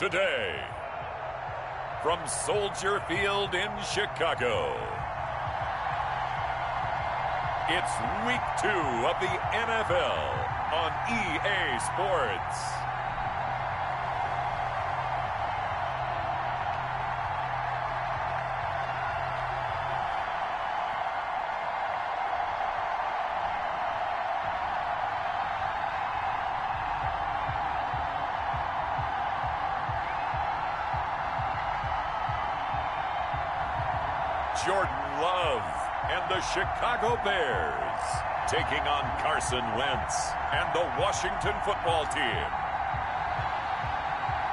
today. From Soldier Field in Chicago, it's Week 2 of the NFL on EA Sports. Jordan Love and the Chicago Bears taking on Carson Wentz and the Washington football team.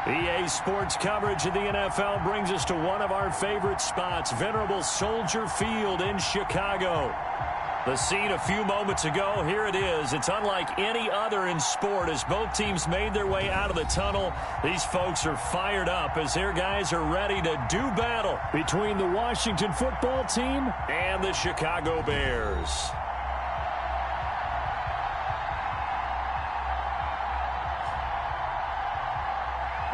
EA Sports coverage of the NFL brings us to one of our favorite spots, venerable Soldier Field in Chicago. The scene a few moments ago, here it is. It's unlike any other in sport as both teams made their way out of the tunnel. These folks are fired up as their guys are ready to do battle between the Washington football team and the Chicago Bears.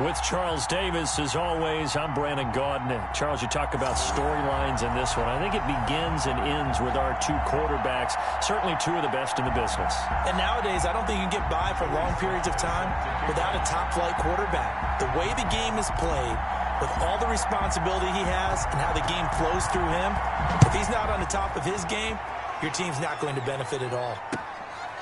With Charles Davis, as always, I'm Brandon Gaudin. Charles, you talk about storylines in this one. I think it begins and ends with our two quarterbacks, certainly two of the best in the business. And nowadays, I don't think you can get by for long periods of time without a top-flight quarterback. The way the game is played, with all the responsibility he has and how the game flows through him, if he's not on the top of his game, your team's not going to benefit at all.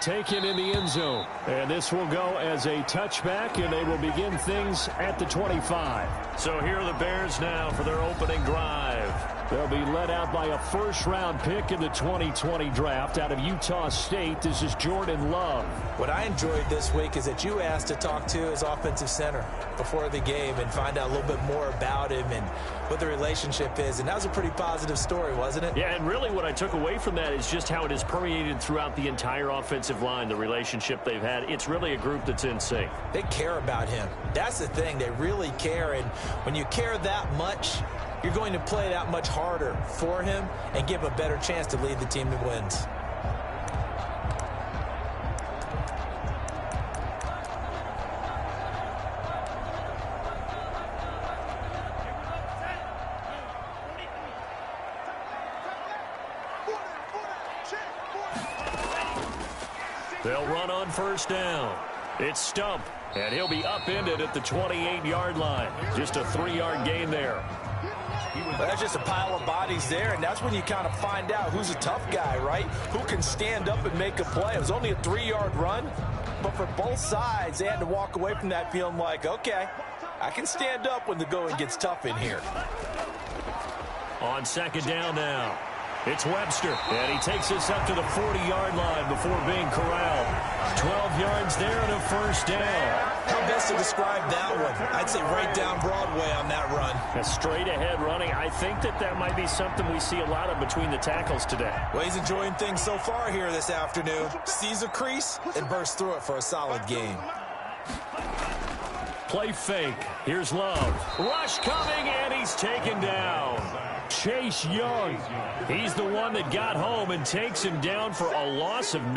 Taken in the end zone. And this will go as a touchback, and they will begin things at the 25. So here are the Bears now for their opening drive. They'll be led out by a first-round pick in the 2020 draft out of Utah State. This is Jordan Love. What I enjoyed this week is that you asked to talk to his offensive center before the game and find out a little bit more about him and what the relationship is. And that was a pretty positive story, wasn't it? Yeah, and really what I took away from that is just how it has permeated throughout the entire offensive line, the relationship they've had. It's really a group that's in sync. They care about him. That's the thing. They really care. And when you care that much, you're going to play that much harder for him and give a better chance to lead the team that wins. They'll run on first down. It's Stump, and he'll be upended at the 28-yard line. Just a 3-yard gain there. Well, that's just a pile of bodies there, and that's when you kind of find out who's a tough guy, right? Who can stand up and make a play. It was only a 3-yard run, but for both sides, they had to walk away from that feeling like, okay, I can stand up when the going gets tough in here. On second down now, it's Webster, and he takes us up to the 40-yard line before being corralled. 12 yards there and a first down. How best to describe that one? I'd say right down Broadway on that run. A straight-ahead running. I think that might be something we see a lot of between the tackles today. Well, he's enjoying things so far here this afternoon. Sees a crease and bursts through it for a solid game. Play fake. Here's Love. Rush coming, and he's taken down. Chase Young. He's the one that got home and takes him down for a loss of 9.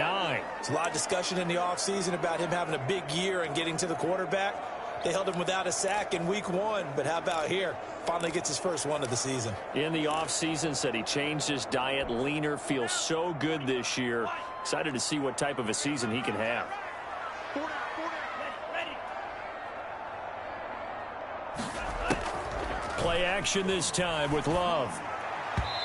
There's a lot of discussion in the offseason about him having a big year and getting to the quarterback. They held him without a sack in week 1, but how about here? Finally gets his first one of the season. In the offseason, said he changed his diet, leaner, feels so good this year. Excited to see what type of a season he can have. Play action this time with Love.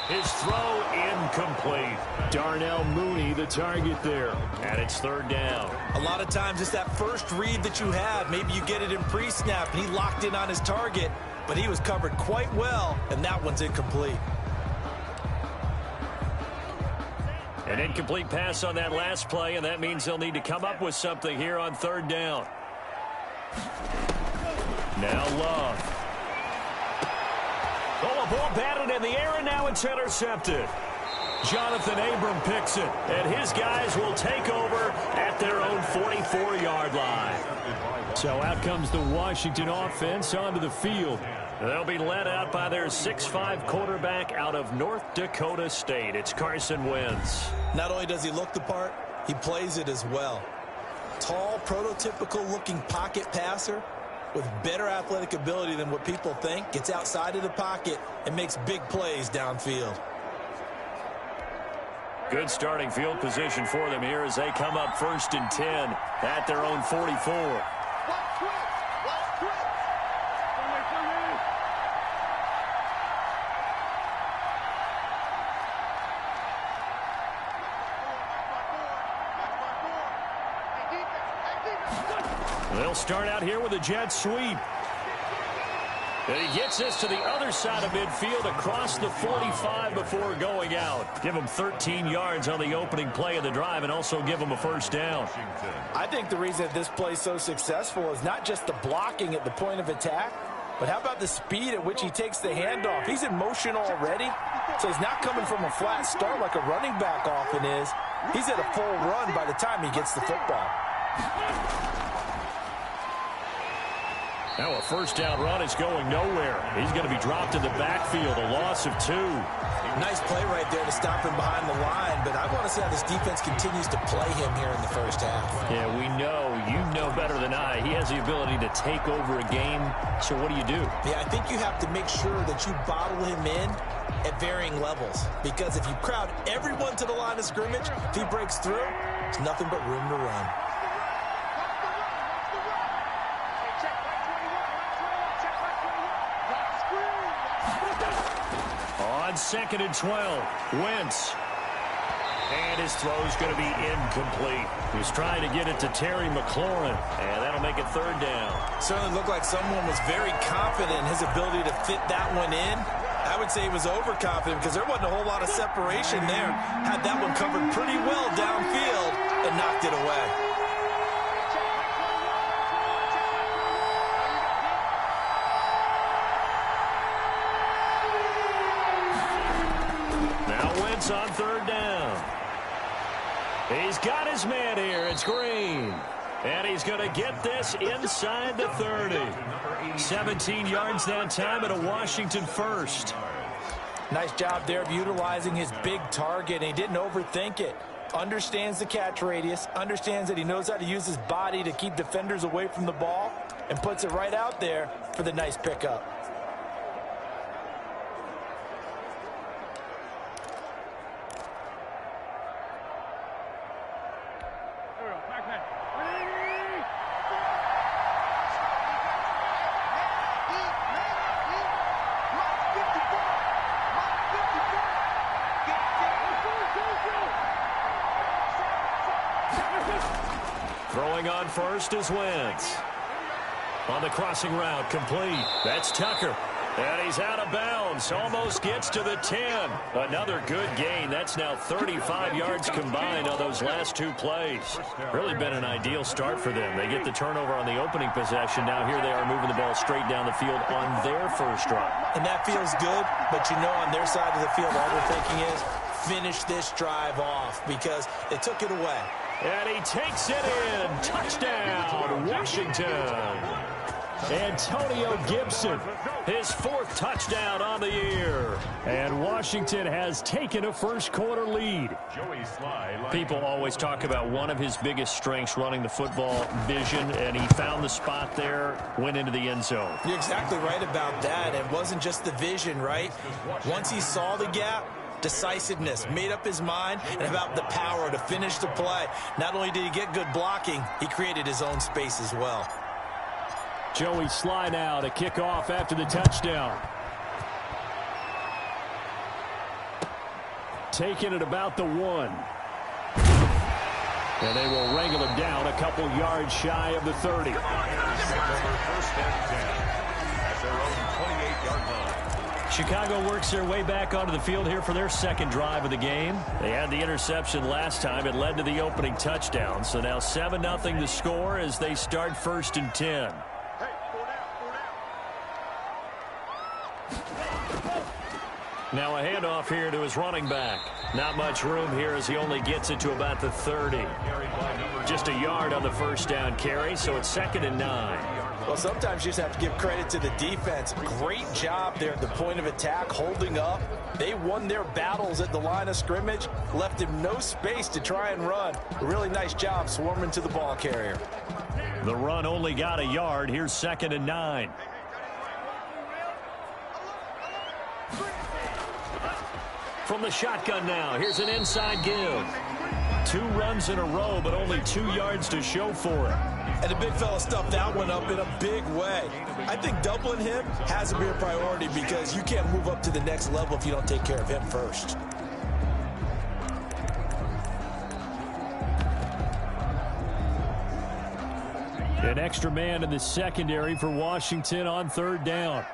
His throw incomplete. Darnell Mooney the target there. And it's third down. A lot of times it's that first read that you have. Maybe you get it in pre-snap and he locked in on his target, but he was covered quite well, and that one's incomplete. An incomplete pass on that last play, and that means they'll need to come up with something here on third down. Now Love. Oh, a ball batted in the air, and now it's intercepted. Jonathan Abram picks it, and his guys will take over at their own 44-yard line. So out comes the Washington offense onto the field. They'll be led out by their 6'5" quarterback out of North Dakota State. It's Carson Wentz. Not only does he look the part, he plays it as well. Tall, prototypical-looking pocket passer. with better athletic ability than what people think, gets outside of the pocket and makes big plays downfield. Good starting field position for them here as they come up 1st and 10 at their own 44. They'll start out here with a jet sweep. And he gets this to the other side of midfield across the 45 before going out. Give him 13 yards on the opening play of the drive and also give him a first down. I think the reason that this play is so successful is not just the blocking at the point of attack, but how about the speed at which he takes the handoff? He's in motion already, so he's not coming from a flat start like a running back often is. He's at a full run by the time he gets the football. Now a first down run is going nowhere. He's going to be dropped in the backfield, a loss of 2. Nice play right there to stop him behind the line, but I want to see how this defense continues to play him here in the first half. Yeah, we know. You know better than I. He has the ability to take over a game, so what do you do? Yeah, I think you have to make sure that you bottle him in at varying levels, because if you crowd everyone to the line of scrimmage, if he breaks through, there's nothing but room to run. On 2nd and 12, Wentz. And his throw's going to be incomplete. He's trying to get it to Terry McLaurin, and that'll make it 3rd down. Certainly looked like someone was very confident in his ability to fit that one in. I would say he was overconfident because there wasn't a whole lot of separation there. Had that one covered pretty well downfield and knocked it away. On 3rd down. He's got his man here. It's Green. And he's going to get this inside the 30. 17 yards that time and a Washington first. Nice job there of utilizing his big target. He didn't overthink it. Understands the catch radius. Understands that he knows how to use his body to keep defenders away from the ball. And puts it right out there for the nice pickup. Throwing on first is Wentz. On the crossing route, complete. That's Tucker. And he's out of bounds. Almost gets to the 10. Another good gain. That's now 35 yards combined on those last 2 plays. Really been an ideal start for them. They get the turnover on the opening possession. Now here they are moving the ball straight down the field on their first drive. And that feels good, but you know on their side of the field all they're thinking is finish this drive off because they took it away. And he takes it in. Touchdown, Washington. Antonio Gibson, his 4th touchdown on the year. And Washington has taken a first-quarter lead. People always talk about one of his biggest strengths, running the football, vision, and he found the spot there, went into the end zone. You're exactly right about that. It wasn't just the vision, right? Once he saw the gap, decisiveness, made up his mind, and about the power to finish the play. Not only did he get good blocking, he created his own space as well. Joey Sly now to kick off after the touchdown. Taking it about the 1. And they will wrangle him down a couple yards shy of the 30. First and 10 at their own 28-yard line. Chicago works their way back onto the field here for their 2nd drive of the game. They had the interception last time. It led to the opening touchdown. So now 7-0 the score as they start 1st and 10. Now a handoff here to his running back. Not much room here as he only gets it to about the 30. Just a yard on the first down carry, so it's 2nd and 9. Well, sometimes you just have to give credit to the defense. Great job there at the point of attack, holding up. They won their battles at the line of scrimmage, left him no space to try and run. A really nice job swarming to the ball carrier. The run only got a yard. Here's 2nd and 9. From the shotgun now, here's an inside give. 2 runs in a row, but only 2 yards to show for it. And the big fella stuffed that one up in a big way. I think doubling him has to be a priority because you can't move up to the next level if you don't take care of him first. An extra man in the secondary for Washington on 3rd down.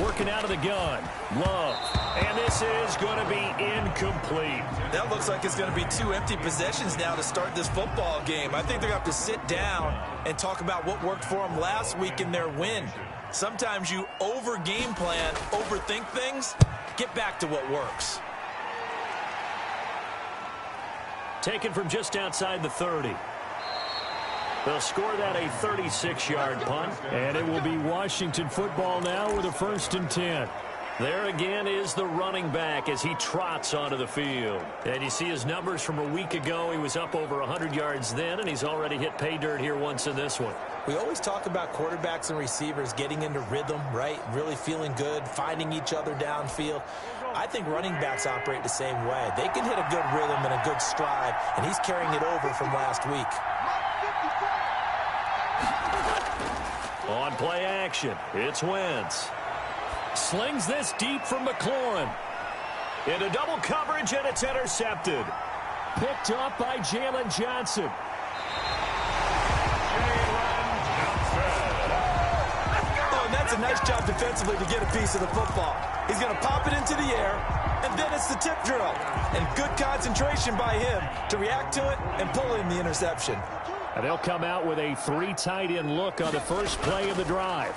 Working out of the gun. Love. And this is going to be incomplete. That looks like it's going to be 2 empty possessions now to start this football game. I think they're going to have to sit down and talk about what worked for them last week in their win. Sometimes you over-game plan, overthink things. Get back to what works. Taken from just outside the 30. They'll score that a 36-yard punt, and it will be Washington football now with a 1st and 10. There again is the running back as he trots onto the field. And you see his numbers from a week ago. He was up over 100 yards then, and he's already hit pay dirt here once in this one. We always talk about quarterbacks and receivers getting into rhythm, right? Really feeling good, finding each other downfield. I think running backs operate the same way. They can hit a good rhythm and a good stride, and he's carrying it over from last week. On play action, it's Wentz. Slings this deep from McLaurin. Into double coverage, and it's intercepted. Picked up by Jalen Johnson. Oh, and that's a nice job defensively to get a piece of the football. He's going to pop it into the air, and then it's the tip drill. And good concentration by him to react to it and pull in the interception. And they'll come out with a 3 tight end look on the first play of the drive.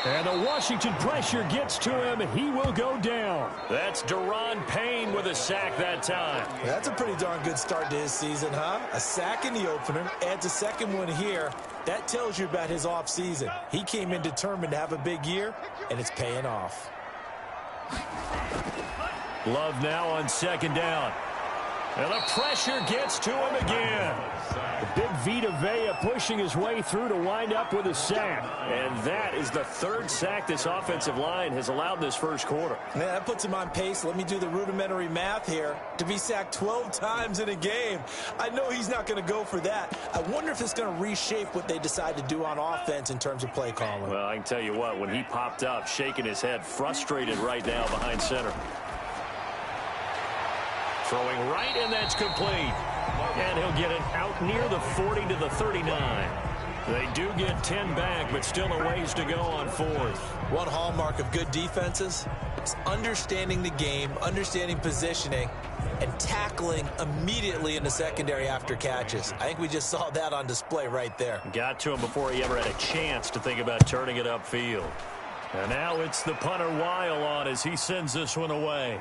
And the Washington pressure gets to him. He will go down. That's Deron Payne with a sack that time. That's a pretty darn good start to his season, huh? A sack in the opener, adds a second one here. That tells you about his offseason. He came in determined to have a big year, and it's paying off. Love now on 2nd down. And the pressure gets to him again. The big Vita Vea pushing his way through to wind up with a sack. And that is the 3rd sack this offensive line has allowed this first quarter. Man, that puts him on pace. Let me do the rudimentary math here. To be sacked 12 times in a game. I know he's not going to go for that. I wonder if it's going to reshape what they decide to do on offense in terms of play calling. Well, I can tell you what, when he popped up, shaking his head, frustrated right now behind center. Throwing right, and that's complete. And he'll get it out near the 40 to the 39. They do get 10 back, but still a ways to go on 4th. One hallmark of good defenses is understanding the game, understanding positioning, and tackling immediately in the secondary after catches. I think we just saw that on display right there. Got to him before he ever had a chance to think about turning it upfield. And now it's the punter Weil on as he sends this one away.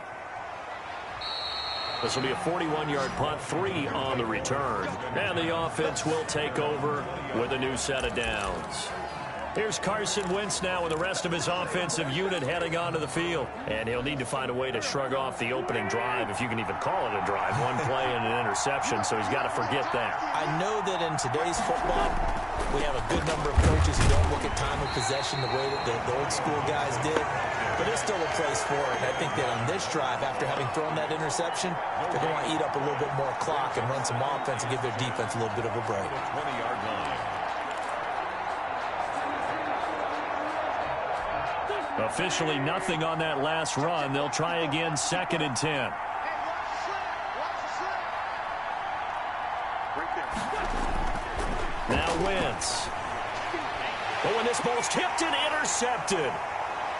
This will be a 41-yard punt, 3 on the return. And the offense will take over with a new set of downs. Here's Carson Wentz now with the rest of his offensive unit heading onto the field. And he'll need to find a way to shrug off the opening drive, if you can even call it a drive. 1 play and an interception, so he's got to forget that. I know that in today's football, we have a good number of coaches who don't look at time of possession the way that the old school guys did. But there's still a place for it. And I think that on this drive, after having thrown that interception, they're going to want to eat up a little bit more clock and run some offense and give their defense a little bit of a break. 20-yard line. Officially nothing on that last run. They'll try again, 2nd and 10. Now Wentz. But when this ball's tipped and intercepted.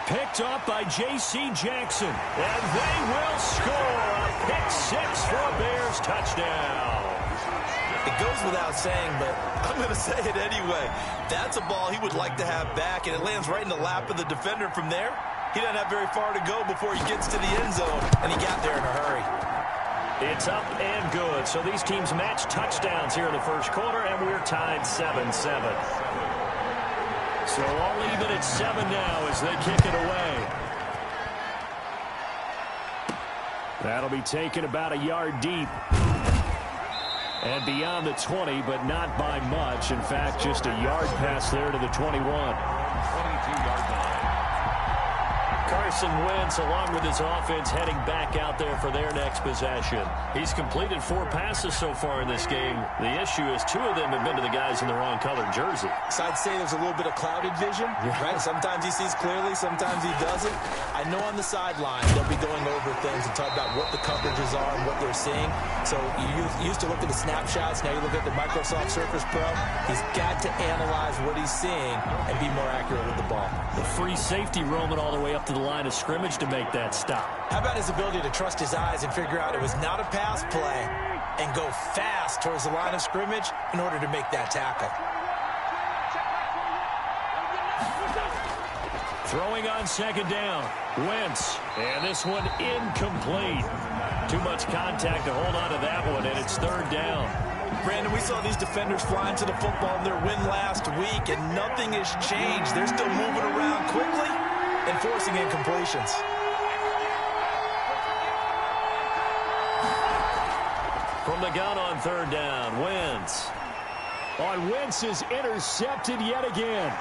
Picked up by J.C. Jackson. And they will score a pick-6 for a Bears touchdown. It goes without saying, but I'm going to say it anyway. That's a ball he would like to have back, and it lands right in the lap of the defender from there. He doesn't have very far to go before he gets to the end zone, and he got there in a hurry. It's up and good. So these teams match touchdowns here in the first quarter, and we're tied 7-7. So all even at 7 now as they kick it away. That'll be taken about a yard deep. And beyond the 20, but not by much. In fact, just a yard pass there to the 21. 22-yard line. Carson Wentz, along with his offense, heading back out there for their next possession. He's completed 4 passes so far in this game. The issue is 2 of them have been to the guys in the wrong colored jersey. So I'd say there's a little bit of clouded vision, right? Sometimes he sees clearly, sometimes he doesn't. I know on the sideline they'll be going over things and talk about what the coverages are and what they're seeing. So you used to look at the snapshots, now you look at the Microsoft Surface Pro. He's got to analyze what he's seeing and be more accurate with the ball. The free safety roaming all the way up to the line of scrimmage to make that stop. How about his ability to trust his eyes and figure out it was not a pass play and go fast towards the line of scrimmage in order to make that tackle. Throwing on second down. Wentz. And this one incomplete. Too much contact to hold on to that one, and it's third down. Brandon, we saw these defenders flying to the football in their win last week, and nothing has changed. They're still moving around quickly and forcing incompletions. From the gun on third down, Wentz. Wentz is intercepted yet again.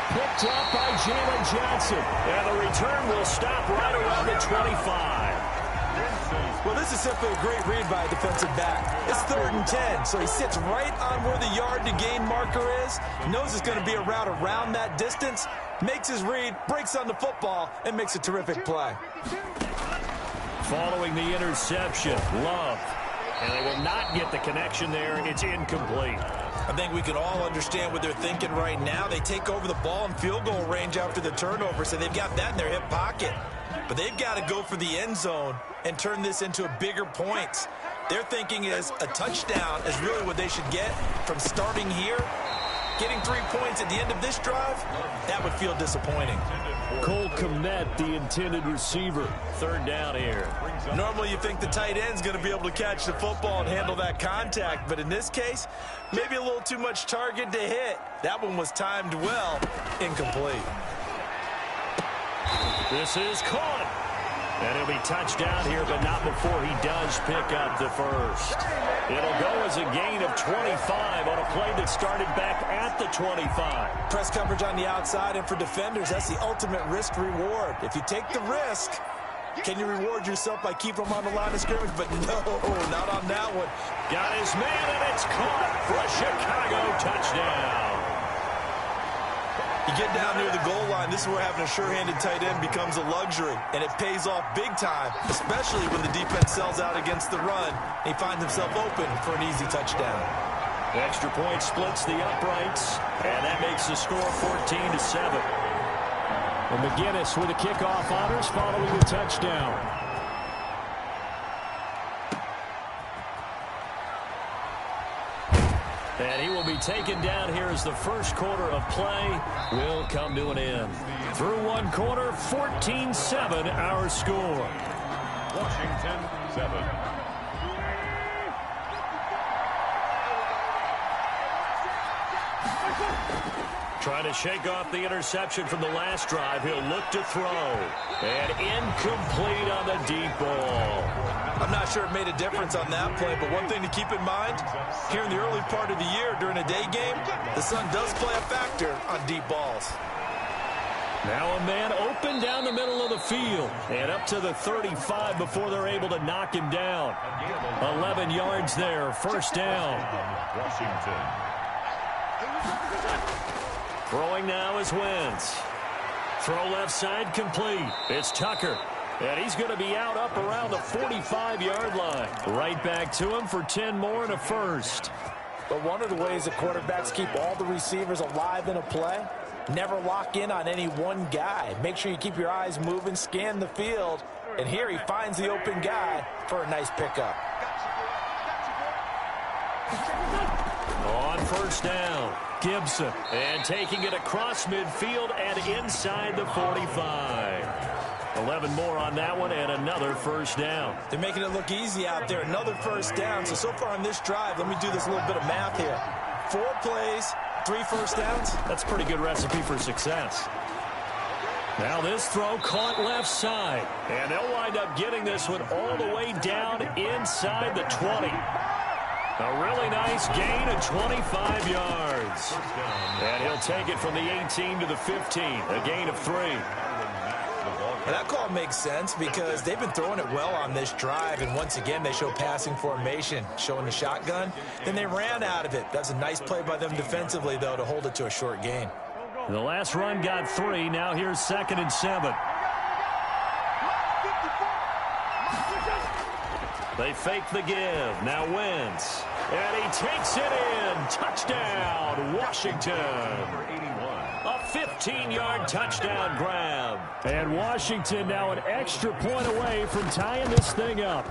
Picked up by Jalen Johnson. And the return will stop right around the 25. Well, this is simply a great read by a defensive back. It's 3rd and 10, so he sits right on where the yard-to-gain marker is, knows it's going to be a route around that distance, makes his read, breaks on the football, and makes a terrific play. Following the interception, Love. And they will not get the connection there. It's incomplete. I think we can all understand what they're thinking right now. They take over the ball in field goal range after the turnover, so they've got that in their hip pocket. But they've got to go for the end zone and turn this into a bigger points. Their thinking is a touchdown is really what they should get from starting here. Getting 3 points at the end of this drive, that would feel disappointing. Cole Kmet, the intended receiver. Third down here. Normally you think the tight end's going to be able to catch the football and handle that contact, but in this case, maybe a little too much target to hit. That one was timed well, incomplete. This is caught. And he'll be touched down here, but not before he does pick up the first. It'll go as a gain of 25 on a play that started back at the 25. Press coverage on the outside, and for defenders, that's the ultimate risk reward. If you take the risk, can you reward yourself by keeping him on the line of scrimmage? But no, not on that one. Got his man, and it's caught for a Chicago touchdown. You get down near the goal line, this is where having a sure-handed tight end becomes a luxury, and it pays off big time, especially when the defense sells out against the run. He finds himself open for an easy touchdown. The extra point splits the uprights, and that makes the score 14-7. And McGinnis with the kickoff honors following the touchdown. And he will be taken down here as the first quarter of play will come to an end. Through one quarter, 14-7 our score. Washington 7. Trying to shake off the interception from the last drive. He'll look to throw. And incomplete on the deep ball. I'm not sure it made a difference on that play, but one thing to keep in mind, here in the early part of the year during a day game, the sun does play a factor on deep balls. Now a man open down the middle of the field and up to the 35 before they're able to knock him down. 11 yards there, first down. Washington. Throwing now is Wentz. Throw left side complete. It's Tucker. And he's going to be out up around the 45-yard line. Right back to him for 10 more and a first. But one of the ways that quarterbacks keep all the receivers alive in a play, never lock in on any one guy. Make sure you keep your eyes moving, scan the field. And here he finds the open guy for a nice pickup. On first down, Gibson. And taking it across midfield and inside the 45. 11 more on that one and another first down. They're making it look easy out there. Another first down. So far on this drive, let me do this little bit of math here. 4 plays, 3 first downs. That's a pretty good recipe for success. Now this throw caught left side. And they'll wind up getting this one all the way down inside the 20. A really nice gain of 25 yards. And he'll take it from the 18 to the 15, a gain of 3. And that call makes sense because they've been throwing it well on this drive, and once again they show passing formation, showing the shotgun. Then they ran out of it. That's a nice play by them defensively, though, to hold it to a short gain. The last run got 3. Now here's 2nd and 7. They fake the give. Now Wentz. And he takes it in. Touchdown, Washington. A 15-yard touchdown grab. And Washington now an extra point away from tying this thing up.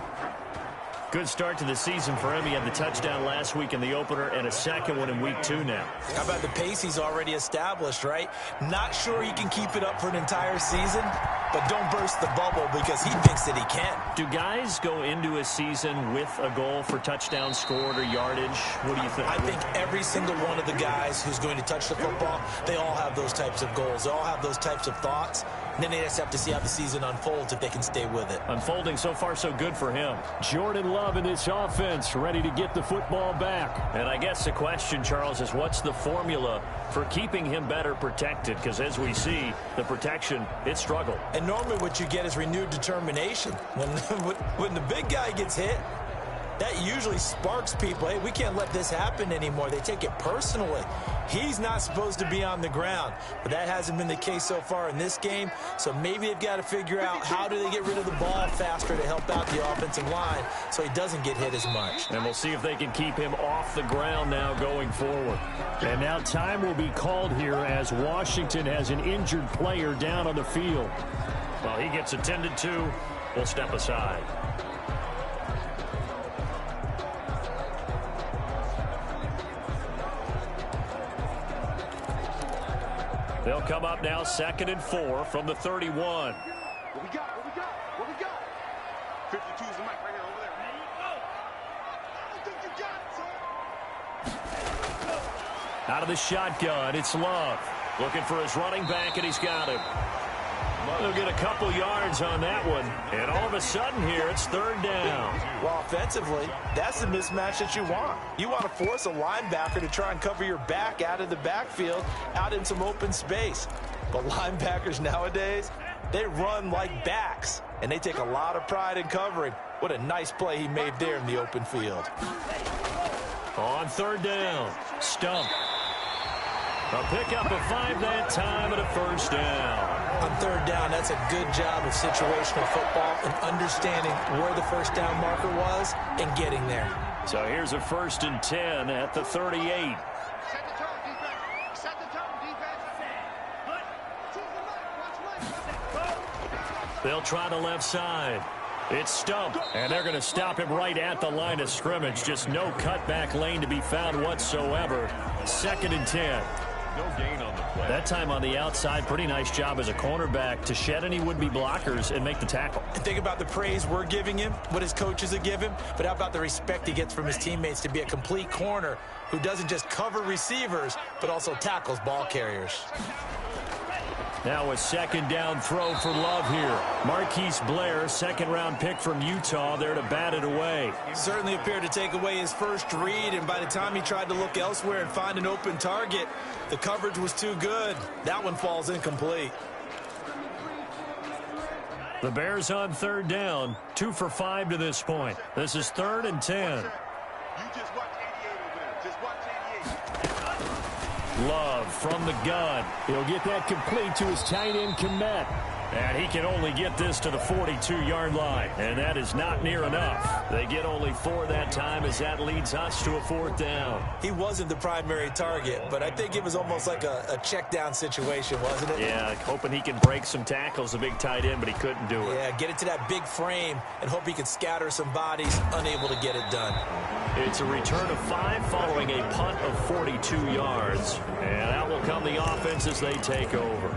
Good start to the season for him. He had the touchdown last week in the opener and a second one in week 2 now. How about the pace he's already established, right? Not sure he can keep it up for an entire season, but don't burst the bubble because he thinks that he can. Do guys go into a season with a goal for touchdown scored or yardage? What do you think? I think every single one of the guys who's going to touch the football, they all have those types of goals. They all have those types of thoughts. And then they just have to see how the season unfolds if they can stay with it. Unfolding so far so good for him. Jordan Love in this offense ready to get the football back. And I guess the question, Charles, is what's the formula for keeping him better protected? Because as we see, the protection, it struggled. And normally what you get is renewed determination. When the big guy gets hit, that usually sparks people. Hey, we can't let this happen anymore. They take it personally. He's not supposed to be on the ground, but that hasn't been the case so far in this game. So maybe they've got to figure out how do they get rid of the ball faster to help out the offensive line so he doesn't get hit as much. And we'll see if they can keep him off the ground now going forward. And now time will be called here as Washington has an injured player down on the field. While he gets attended to, we'll step aside. They'll come up now 2nd and 4 from the 31. What we got? What we got? What we got? 52 is the mic right now over there. I think you got it, son. Out of the shotgun, it's Love. Looking for his running back, and he's got him. They'll get a couple yards on that one. And all of a sudden here, it's 3rd down. Well, offensively, that's the mismatch that you want. You want to force a linebacker to try and cover your back out of the backfield, out in some open space. But linebackers nowadays, they run like backs, and they take a lot of pride in covering. What a nice play he made there in the open field. On 3rd down, Stump. A pickup of 5 that time and a 1st down. On 3rd down, that's a good job of situational football and understanding where the 1st down marker was and getting there. So here's a 1st and 10 at the 38. Set the tone, defense. Set the tone, defense. They'll try the left side. It's Stump, and they're going to stop him right at the line of scrimmage. Just no cutback lane to be found whatsoever. 2nd and 10. No gain on the play. That time on the outside, pretty nice job as a cornerback to shed any would-be blockers and make the tackle. And think about the praise we're giving him, what his coaches have given him, but how about the respect he gets from his teammates to be a complete corner who doesn't just cover receivers, but also tackles ball carriers. Now a 2nd down throw for Love here. Marquise Blair, 2nd-round pick from Utah, there to bat it away. Certainly appeared to take away his first read, and by the time he tried to look elsewhere and find an open target, the coverage was too good. That one falls incomplete. The Bears on 3rd down, 2 for 5 to this point. This is 3rd and 10. You just watch 88 over there. Just watch 88. Love from the gun. He'll get that complete to his tight end, Kmet. And he can only get this to the 42-yard line. And that is not near enough. They get only 4 that time as that leads us to a 4th down. He wasn't the primary target, but I think it was almost like a check down situation, wasn't it? Yeah, hoping he can break some tackles, a big tight end, but he couldn't do it. Yeah, get it to that big frame and hope he could scatter some bodies, unable to get it done. It's a return of 5 following a punt of 42 yards. And out will come the offense as they take over.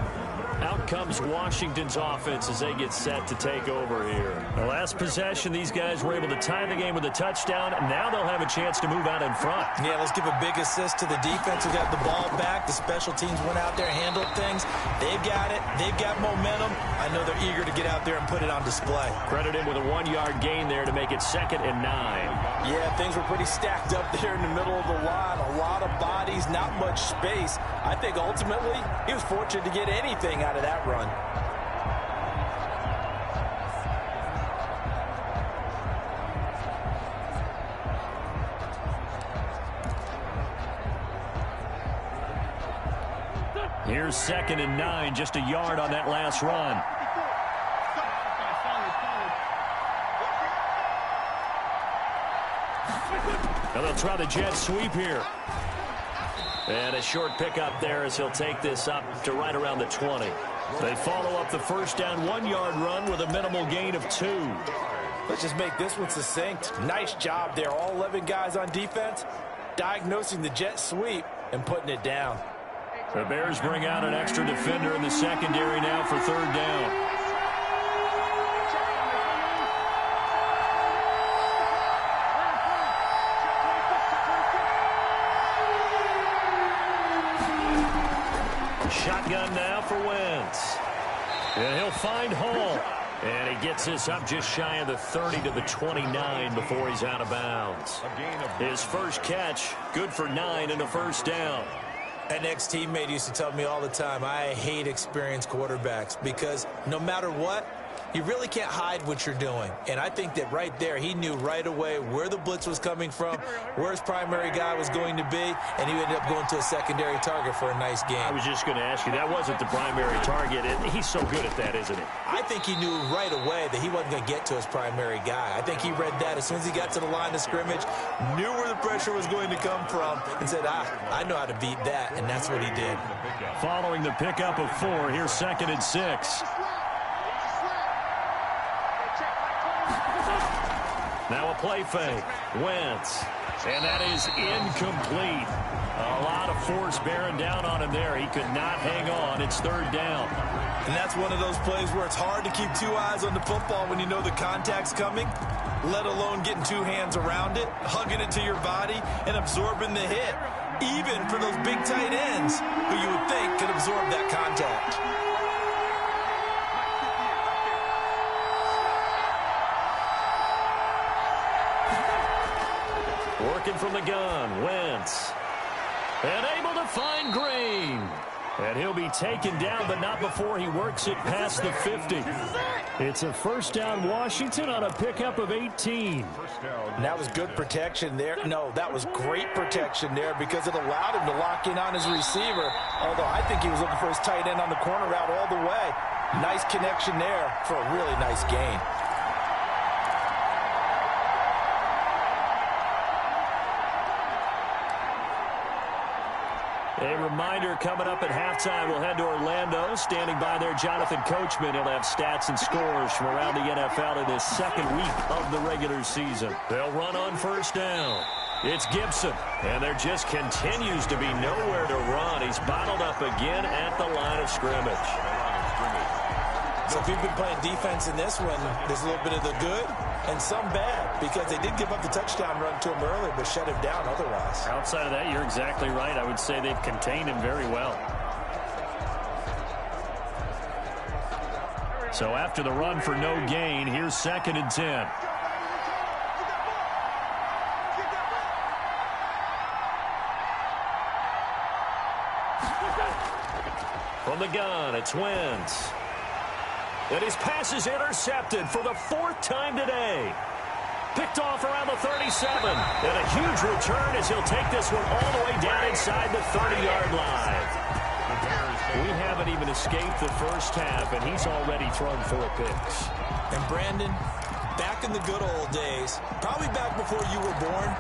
Out comes Washington's offense as they get set to take over here. The last possession, these guys were able to tie the game with a touchdown, and now they'll have a chance to move out in front. Yeah, let's give a big assist to the defense who got the ball back. The special teams went out there, handled things. They've got it. They've got momentum. I know they're eager to get out there and put it on display. Credit him with a 1-yard gain there to make it 2nd and 9. Yeah, things were pretty stacked up there in the middle of the line. A lot of bodies, not much space. I think ultimately he was fortunate to get anything out of that run. Here's 2nd and 9, just a yard on that last run. Now they'll try the jet sweep here. And a short pickup there as he'll take this up to right around the 20. They follow up the first down 1-yard run with a minimal gain of 2. Let's just make this one succinct. Nice job there. All 11 guys on defense diagnosing the jet sweep and putting it down. The Bears bring out an extra defender in the secondary now for 3rd down. Shotgun now for Wentz. And he'll find Hall. And he gets this up just shy of the 30 to the 29 before he's out of bounds. His first catch, good for 9 and a first down. An ex-teammate used to tell me all the time, I hate experienced quarterbacks because no matter what, you really can't hide what you're doing. And I think that right there, he knew right away where the blitz was coming from, where his primary guy was going to be, and he ended up going to a secondary target for a nice game. I was just going to ask you, that wasn't the primary target. He's so good at that, isn't he? I think he knew right away that he wasn't going to get to his primary guy. I think he read that as soon as he got to the line of scrimmage, knew where the pressure was going to come from, and said, I know how to beat that, and that's what he did. Following the pickup of 4, here's 2nd and 6. Now a play fake. Wentz. And that is incomplete. A lot of force bearing down on him there. He could not hang on. It's 3rd down. And that's one of those plays where it's hard to keep 2 eyes on the football when you know the contact's coming, let alone getting 2 hands around it, hugging it to your body, and absorbing the hit. Even for those big tight ends who you would think could absorb that contact. Working from the gun, Wentz. And able to find Green. And he'll be taken down, but not before he works it past the 50. It's a first down Washington on a pickup of 18. And that was good protection there. No, that was great protection there because it allowed him to lock in on his receiver. Although I think he was looking for his tight end on the corner route all the way. Nice connection there for a really nice gain. A reminder coming up at halftime, we'll head to Orlando. Standing by there, Jonathan Coachman. He'll have stats and scores from around the NFL in his 2nd week of the regular season. They'll run on first down. It's Gibson, and there just continues to be nowhere to run. He's bottled up again at the line of scrimmage. So if you've been playing defense in this one, there's a little bit of the good and some bad because they did give up the touchdown run to him earlier but shut him down otherwise. Outside of that, you're exactly right. I would say they've contained him very well. So after the run for no gain, here's 2nd and 10. From the gun, it's Wentz. And his pass is intercepted for the 4th time today. Picked off around the 37. And a huge return as he'll take this one all the way down inside the 30-yard line. We haven't even escaped the first half, and he's already thrown 4 picks. And Brandon, back in the good old days, probably back before you were born,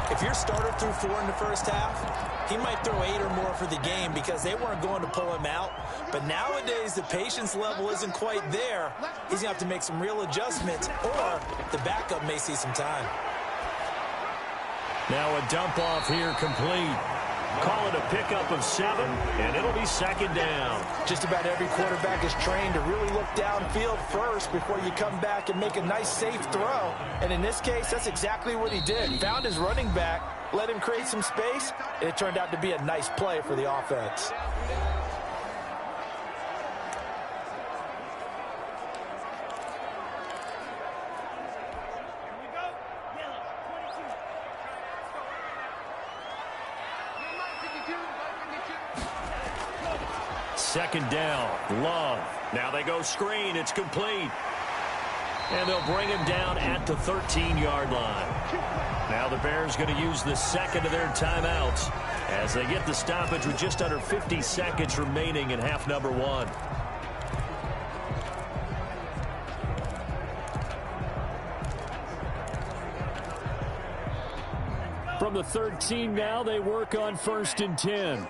if your starter threw 4 in the first half, he might throw 8 or more for the game because they weren't going to pull him out. But nowadays, the patience level isn't quite there. He's going to have to make some real adjustments, or the backup may see some time. Now a dump off here complete. Call it a pickup of 7, and it'll be 2nd down. Just about every quarterback is trained to really look downfield first before you come back and make a nice, safe throw. And in this case, that's exactly what he did. Found his running back, let him create some space, and it turned out to be a nice play for the offense. second down. Love. Now they go screen. It's complete. And they'll bring him down at the 13-yard line. Now the Bears going to use the second of their timeouts as they get the stoppage with just under 50 seconds remaining in half number one. From the 13 now, they work on 1st and 10.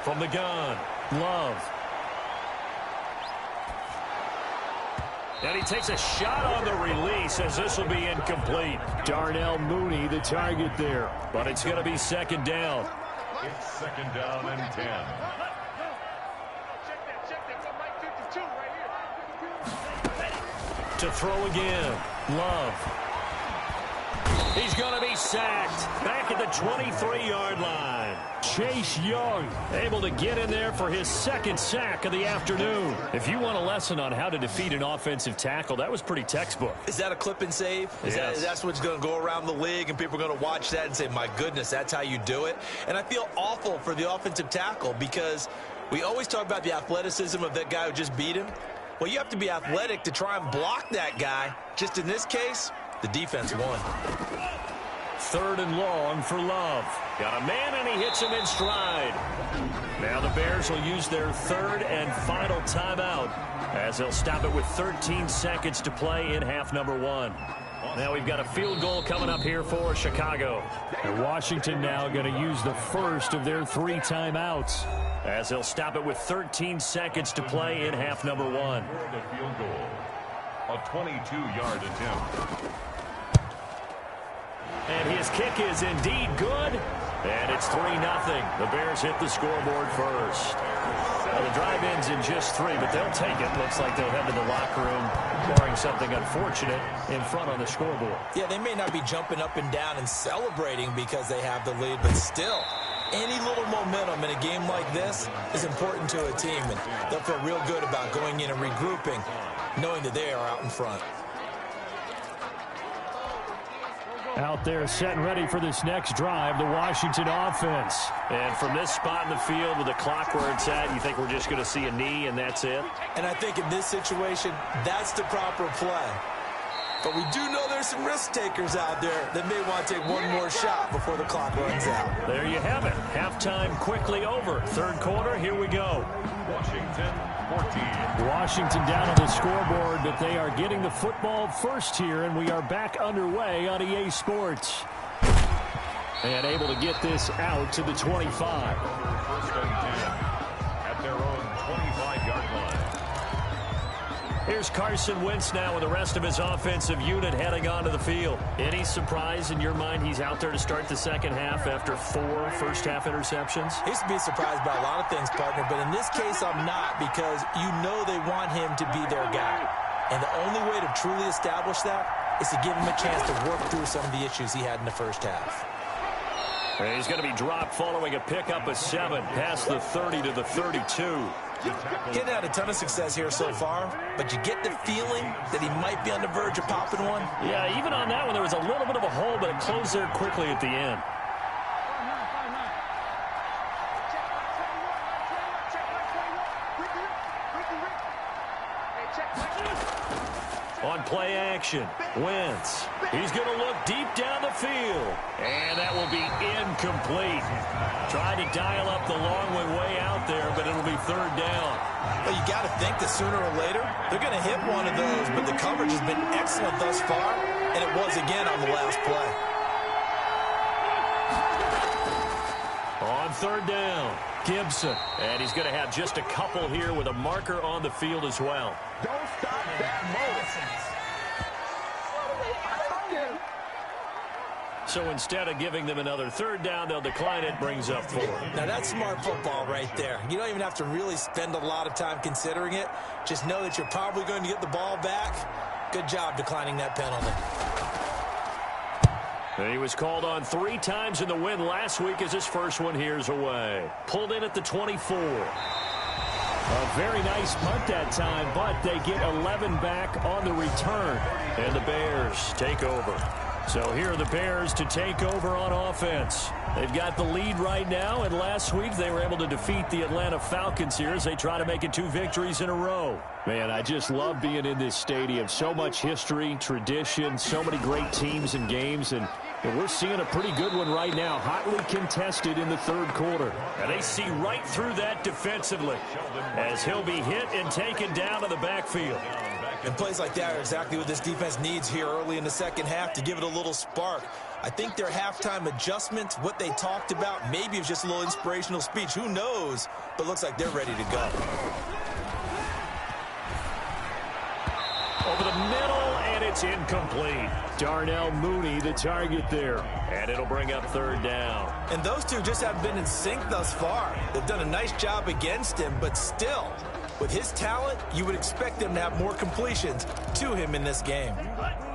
From the gun, Love. And he takes a shot on the release as this will be incomplete. Darnell Mooney, the target there. But it's going to be second down. It's second down and 10. To throw again, Love. He's going to be sacked back at the 23-yard line. Chase Young able to get in there for his second sack of the afternoon. If you want a lesson on how to defeat an offensive tackle, that was pretty textbook. Is that a clip and save? Yes. That's what's going to go around the league, and people are going to watch that and say, my goodness, that's how you do it. And I feel awful for the offensive tackle because we always talk about the athleticism of that guy who just beat him. Well, you have to be athletic to try and block that guy. Just in this case, the defense won. 3rd and long for Love. Got a man, and he hits him in stride. Now the Bears will use their 3rd and final timeout as they'll stop it with 13 seconds to play in half number one. Now we've got a field goal coming up here for Chicago. And Washington now going to use the first of their 3 timeouts as they'll stop it with 13 seconds to play in half number one. The field goal, a 22-yard attempt. And his kick is indeed good. And it's 3-0. The Bears hit the scoreboard first. Well, the drive ends in just 3, but they'll take it. Looks like they'll head to the locker room, barring something unfortunate in front on the scoreboard. Yeah, they may not be jumping up and down and celebrating because they have the lead, but still, any little momentum in a game like this is important to a team, and they'll feel real good about going in and regrouping, knowing that they are out in front. Out there set and ready for this next drive, the Washington offense. And from this spot in the field with the clock where it's at, you think we're just going to see a knee and that's it? And I think in this situation, that's the proper play. But we do know there's some risk takers out there that may want to take one more shot before the clock runs out. There you have it. Halftime quickly over. 3rd quarter, here we go. Washington 14. Washington down on the scoreboard, but they are getting the football first here, and we are back underway on EA Sports. And able to get this out to the 25. 1st and 10 at their own 25-yard line. Here's Carson Wentz now with the rest of his offensive unit heading onto the field. Any surprise in your mind he's out there to start the second half after 4 first-half interceptions? He used to be surprised by a lot of things, partner, but in this case I'm not, because you know they want him to be their guy. And the only way to truly establish that is to give him a chance to work through some of the issues he had in the first half. And he's going to be dropped following a pickup of 7 past the 30 to the 32. Getting had a ton of success here so far, but you get the feeling that he might be on the verge of popping one. Yeah, even on that one, there was a little bit of a hole, but it closed there quickly at the end. On play action, Wentz. He's going to look deep down the field. And that will be incomplete. Tried to dial up the long one way out there, but it'll be 3rd down. Well, you got to think that sooner or later, they're going to hit one of those, but the coverage has been excellent thus far, and it was again on the last play. On 3rd down, Gibson. And he's going to have just a couple here with a marker on the field as well. Don't stop that moment. So instead of giving them another 3rd down, they'll decline it, brings up 4. Now that's smart football right there. You don't even have to really spend a lot of time considering it. Just know that you're probably going to get the ball back. Good job declining that penalty. And he was called on 3 times in the win last week as his first one here's away. Pulled in at the 24. A very nice punt that time, but they get 11 back on the return. And the Bears take over. So here are the Bears to take over on offense. They've got the lead right now, and last week they were able to defeat the Atlanta Falcons here as they try to make it 2 victories in a row. Man, I just love being in this stadium. So much history, tradition, so many great teams and games, and we're seeing a pretty good one right now, hotly contested in the third quarter. And they see right through that defensively as he'll be hit and taken down to the backfield. And plays like that are exactly what this defense needs here early in the second half to give it a little spark. I think their halftime adjustments, what they talked about, maybe it's just a little inspirational speech. Who knows? But looks like they're ready to go. Over the middle, and it's incomplete. Darnell Mooney, the target there. And it'll bring up third down. And those two just haven't been in sync thus far. They've done a nice job against him, but still, with his talent, you would expect them to have more completions to him in this game.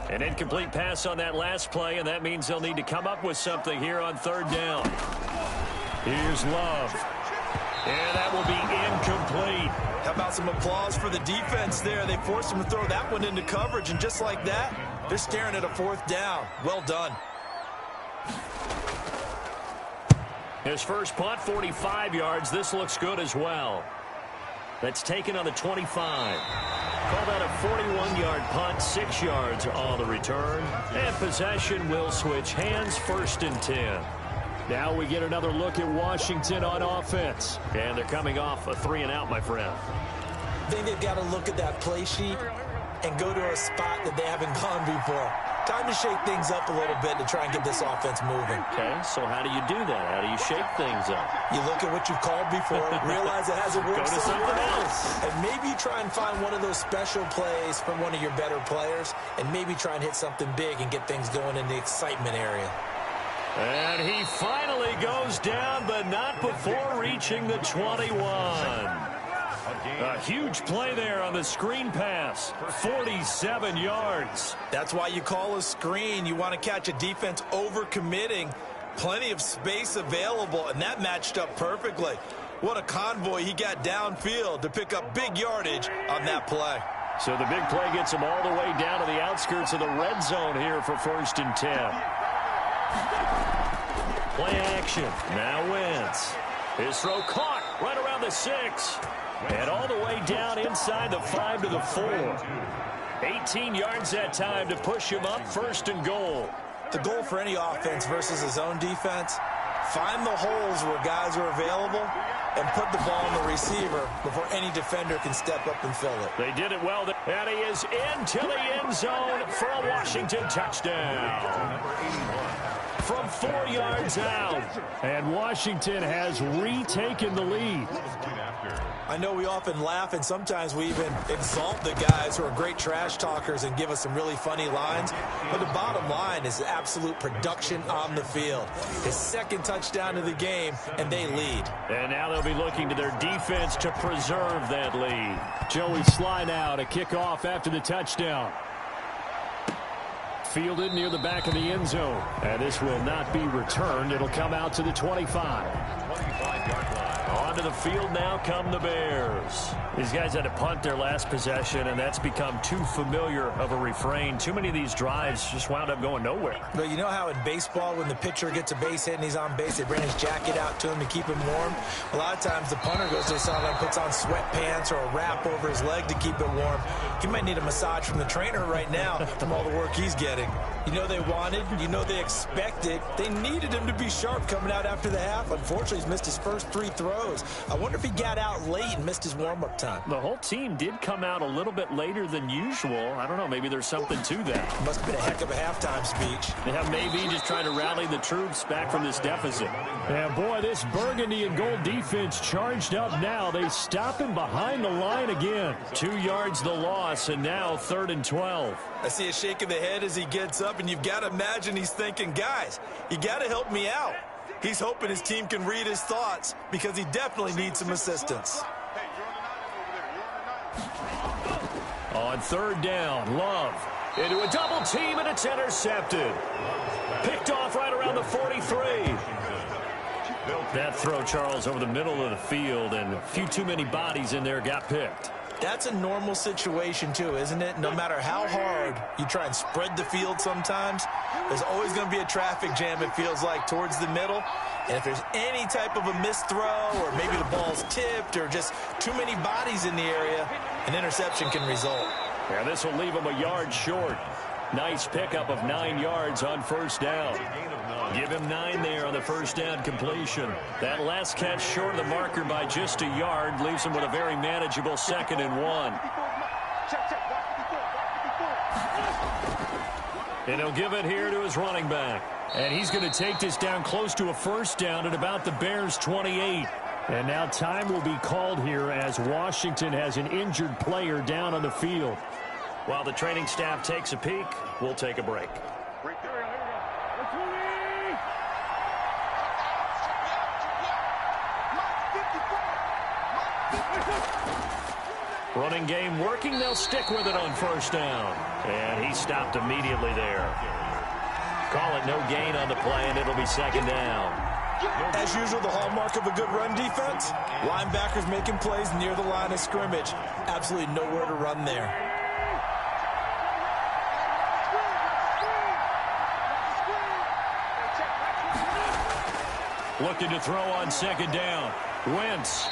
An incomplete pass on that last play, and that means they'll need to come up with something here on third down. Here's Love. And that will be incomplete. How about some applause for the defense there? They forced him to throw that one into coverage, and just like that, they're staring at a fourth down. Well done. His first punt, 45 yards. This looks good as well. That's taken on the 25. Call that a 41-yard punt, 6 yards on the return. And possession will switch hands, 1st and 10. Now we get another look at Washington on offense. And they're coming off a 3-and-out, my friend. I think they've got to look at that play sheet and go to a spot that they haven't gone before. Time to shake things up a little bit to try and get this offense moving. Okay, so how do you do that? How do you shake things up? You look at what you've called before, realize it hasn't worked. Go to something else. And maybe try and find one of those special plays from one of your better players, and maybe try and hit something big and get things going in the excitement area. And he finally goes down, but not before reaching the 21. A huge play there on the screen pass, 47 yards. That's why you call a screen. You want to catch a defense overcommitting. Plenty of space available, and that matched up perfectly. What a convoy he got downfield to pick up big yardage on that play. So the big play gets him all the way down to the outskirts of the red zone here for 1st and 10. Play action. Now Wentz. His throw caught right around the 6. And all the way down inside the 5 to the 4. 18 yards that time to push him up, 1st and goal. The goal for any offense versus his own defense, find the holes where guys are available and put the ball on the receiver before any defender can step up and fill it. They did it well. And he is into the end zone for a Washington touchdown. From 4 yards out. And Washington has retaken the lead. I know we often laugh, and sometimes we even exalt the guys who are great trash talkers and give us some really funny lines. But the bottom line is absolute production on the field. His 2nd touchdown of the game, and they lead. And now they'll be looking to their defense to preserve that lead. Joey Sly now to kick off after the touchdown. Fielded near the back of the end zone. And this will not be returned. It'll come out to the 25. 25-yard line. Onto the field now come the Bears. These guys had to punt their last possession, and that's become too familiar of a refrain. Too many of these drives just wound up going nowhere. But you know how in baseball, when the pitcher gets a base hit and he's on base, they bring his jacket out to him to keep him warm? A lot of times the punter goes to the sideline, puts on sweatpants or a wrap over his leg to keep it warm. He might need a massage from the trainer right now from all the work he's getting. You know they wanted, you know they expected. They needed him to be sharp coming out after the half. Unfortunately, he's missed his first 3 throws. I wonder if he got out late and missed his warm-up time. The whole team did come out a little bit later than usual. I don't know, maybe there's something to that. Must have been a heck of a halftime speech. Yeah, maybe just trying to rally the troops back from this deficit. Yeah, boy, this burgundy and gold defense charged up now. They stop him behind the line again. 2 yards the loss, and now 3rd and 12. I see a shake of the head as he gets up, and you've got to imagine he's thinking, guys, you got to help me out. He's hoping his team can read his thoughts because he definitely needs some assistance. On 3rd down, Love into a double team, and it's intercepted. Picked off right around the 43. That throw, Charles, over the middle of the field, and a few too many bodies in there got picked. That's a normal situation too, isn't it? No matter how hard you try and spread the field sometimes, there's always going to be a traffic jam, it feels like, towards the middle. And if there's any type of a missed throw or maybe the ball's tipped or just too many bodies in the area, an interception can result. Yeah, this will leave him a yard short. Nice pickup of 9 yards on first down. Give him 9 there on the first down completion. That last catch short of the marker by just a yard leaves him with a very manageable 2nd and 1. And he'll give it here to his running back. And he's going to take this down close to a first down at about the Bears' 28. And now time will be called here as Washington has an injured player down on the field. While the training staff takes a peek, we'll take a break. Running game working. They'll stick with it on first down. And he stopped immediately there. Call it no gain on the play, and it'll be 2nd down. As usual, the hallmark of a good run defense, linebackers making plays near the line of scrimmage. Absolutely nowhere to run there. Looking to throw on 2nd down. Wentz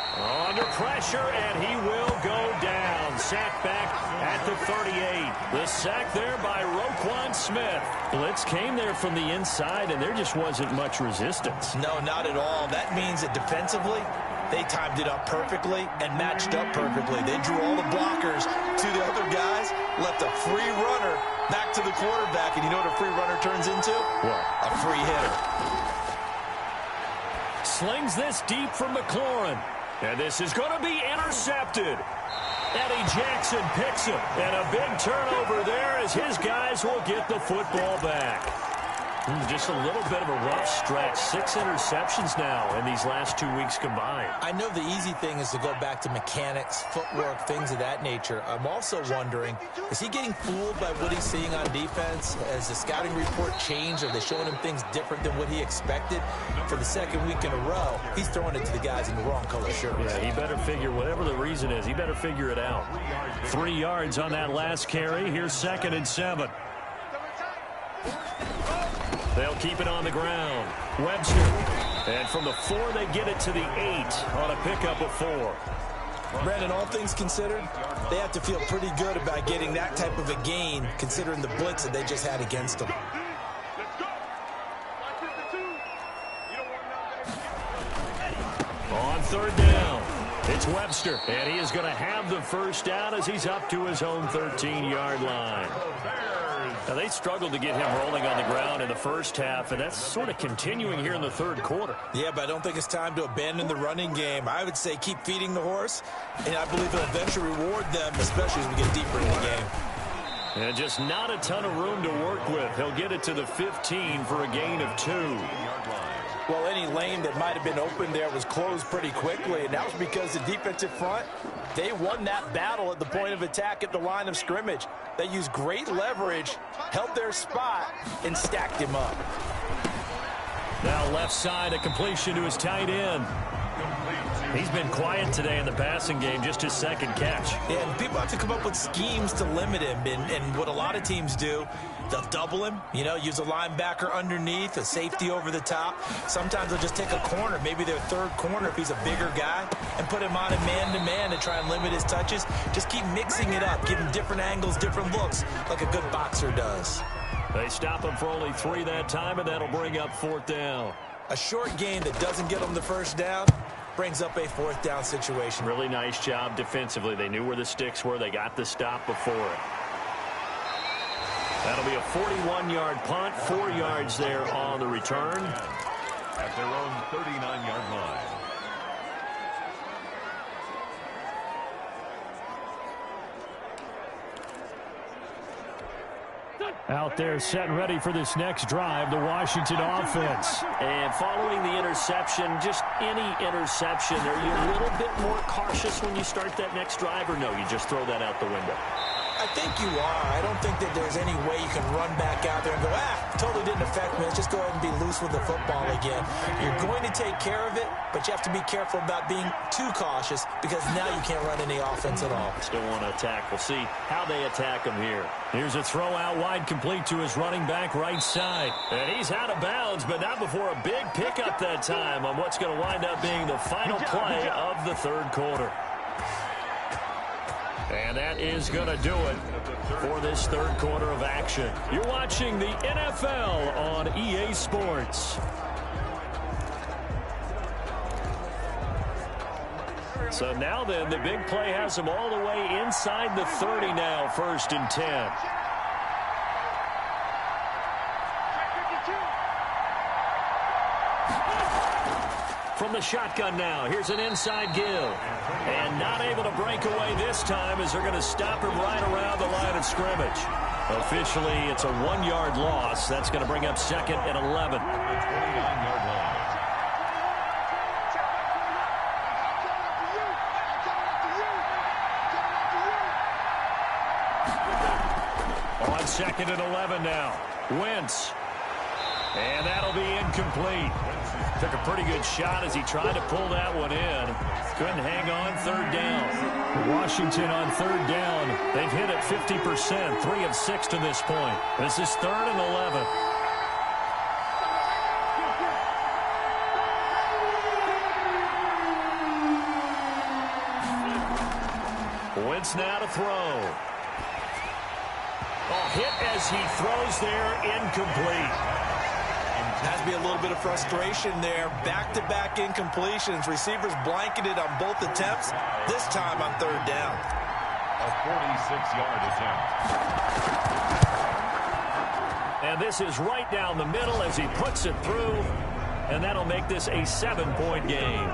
under pressure, and he will go down. Sacked back at the 38. The sack there by Roquan Smith. Blitz came there from the inside, and there just wasn't much resistance. No, not at all. That means that defensively, they timed it up perfectly and matched up perfectly. They drew all the blockers to the other guys, left a free runner back to the quarterback, and you know what a free runner turns into? What? A free hitter. Slings this deep from McLaurin. And this is going to be intercepted. Eddie Jackson picks him. And a big turnover there as his guys will get the football back. Just a little bit of a rough stretch. 6 interceptions now in these last 2 weeks combined. I know the easy thing is to go back to mechanics, footwork, things of that nature. I'm also wondering, is he getting fooled by what he's seeing on defense? Has the scouting report changed? Are they showing him things different than what he expected? For the 2nd week in a row, he's throwing it to the guys in the wrong color shirts. Yeah, he better figure, whatever the reason is, he better figure it out. 3 yards on that last carry. Here's 2nd and 7. They'll keep it on the ground. Webster. And from the 4, they get it to the 8 on a pickup of 4. Brandon, all things considered, they have to feel pretty good about getting that type of a gain, considering the blitz that they just had against them. On 3rd down, it's Webster. And he is going to have the first down as he's up to his own 13-yard line. Now, they struggled to get him rolling on the ground in the first half, and that's sort of continuing here in the 3rd quarter. Yeah, but I don't think it's time to abandon the running game. I would say keep feeding the horse, and I believe it'll eventually reward them, especially as we get deeper in the game. And just not a ton of room to work with. He'll get it to the 15 for a gain of 2. Well, any lane that might have been open there was closed pretty quickly, and that was because the defensive front, they won that battle at the point of attack at the line of scrimmage. They used great leverage, held their spot, and stacked him up. Now left side, a completion to his tight end. He's been quiet today in the passing game, just his 2nd catch. And people have to come up with schemes to limit him, and what a lot of teams do, they'll double him, use a linebacker underneath, a safety over the top. Sometimes they'll just take a corner, maybe their 3rd corner if he's a bigger guy, and put him on a man-to-man to try and limit his touches. Just keep mixing it up, give him different angles, different looks, like a good boxer does. They stop him for only 3 that time, and that'll bring up 4th down. A short gain that doesn't get them the first down brings up a 4th down situation. Really nice job defensively. They knew where the sticks were. They got the stop before it. That'll be a 41-yard punt, 4 yards there on the return. At their own 39-yard line. Out there set and ready for this next drive, the Washington offense. And following the interception, just any interception, are you a little bit more cautious when you start that next drive, or no, you just throw that out the window? I think you are. I don't think that there's any way you can run back out there and go, totally didn't affect me. Let's just go ahead and be loose with the football again. You're going to take care of it, but you have to be careful about being too cautious because now you can't run any offense at all. Still want to attack. We'll see how they attack him here. Here's a throw out wide, complete to his running back right side. And he's out of bounds, but not before a big pickup that time on what's going to wind up being the final play of the third quarter. And that is going to do it for this third quarter of action. You're watching the NFL on EA Sports. So now then, the big play has them all the way inside the 30 now, 1st and 10. From the shotgun now, here's an inside give. And not able to break away this time as they're going to stop him right around the line of scrimmage. Officially, it's a 1-yard loss. That's going to bring up 2nd and 11. 29-yard line. On 2nd and 11 now. Wentz. And that'll be incomplete. Took a pretty good shot as he tried to pull that one in. Couldn't hang on 3rd down. Washington on 3rd down. They've hit it 50%, 3 of 6 to this point. This is 3rd and 11. Wentz now to throw. Oh, hit as he throws there, incomplete. Has to be a little bit of frustration there. Back-to-back incompletions. Receivers blanketed on both attempts. This time on 3rd down. A 46-yard attempt. And this is right down the middle as he puts it through. And that'll make this a 7-point game.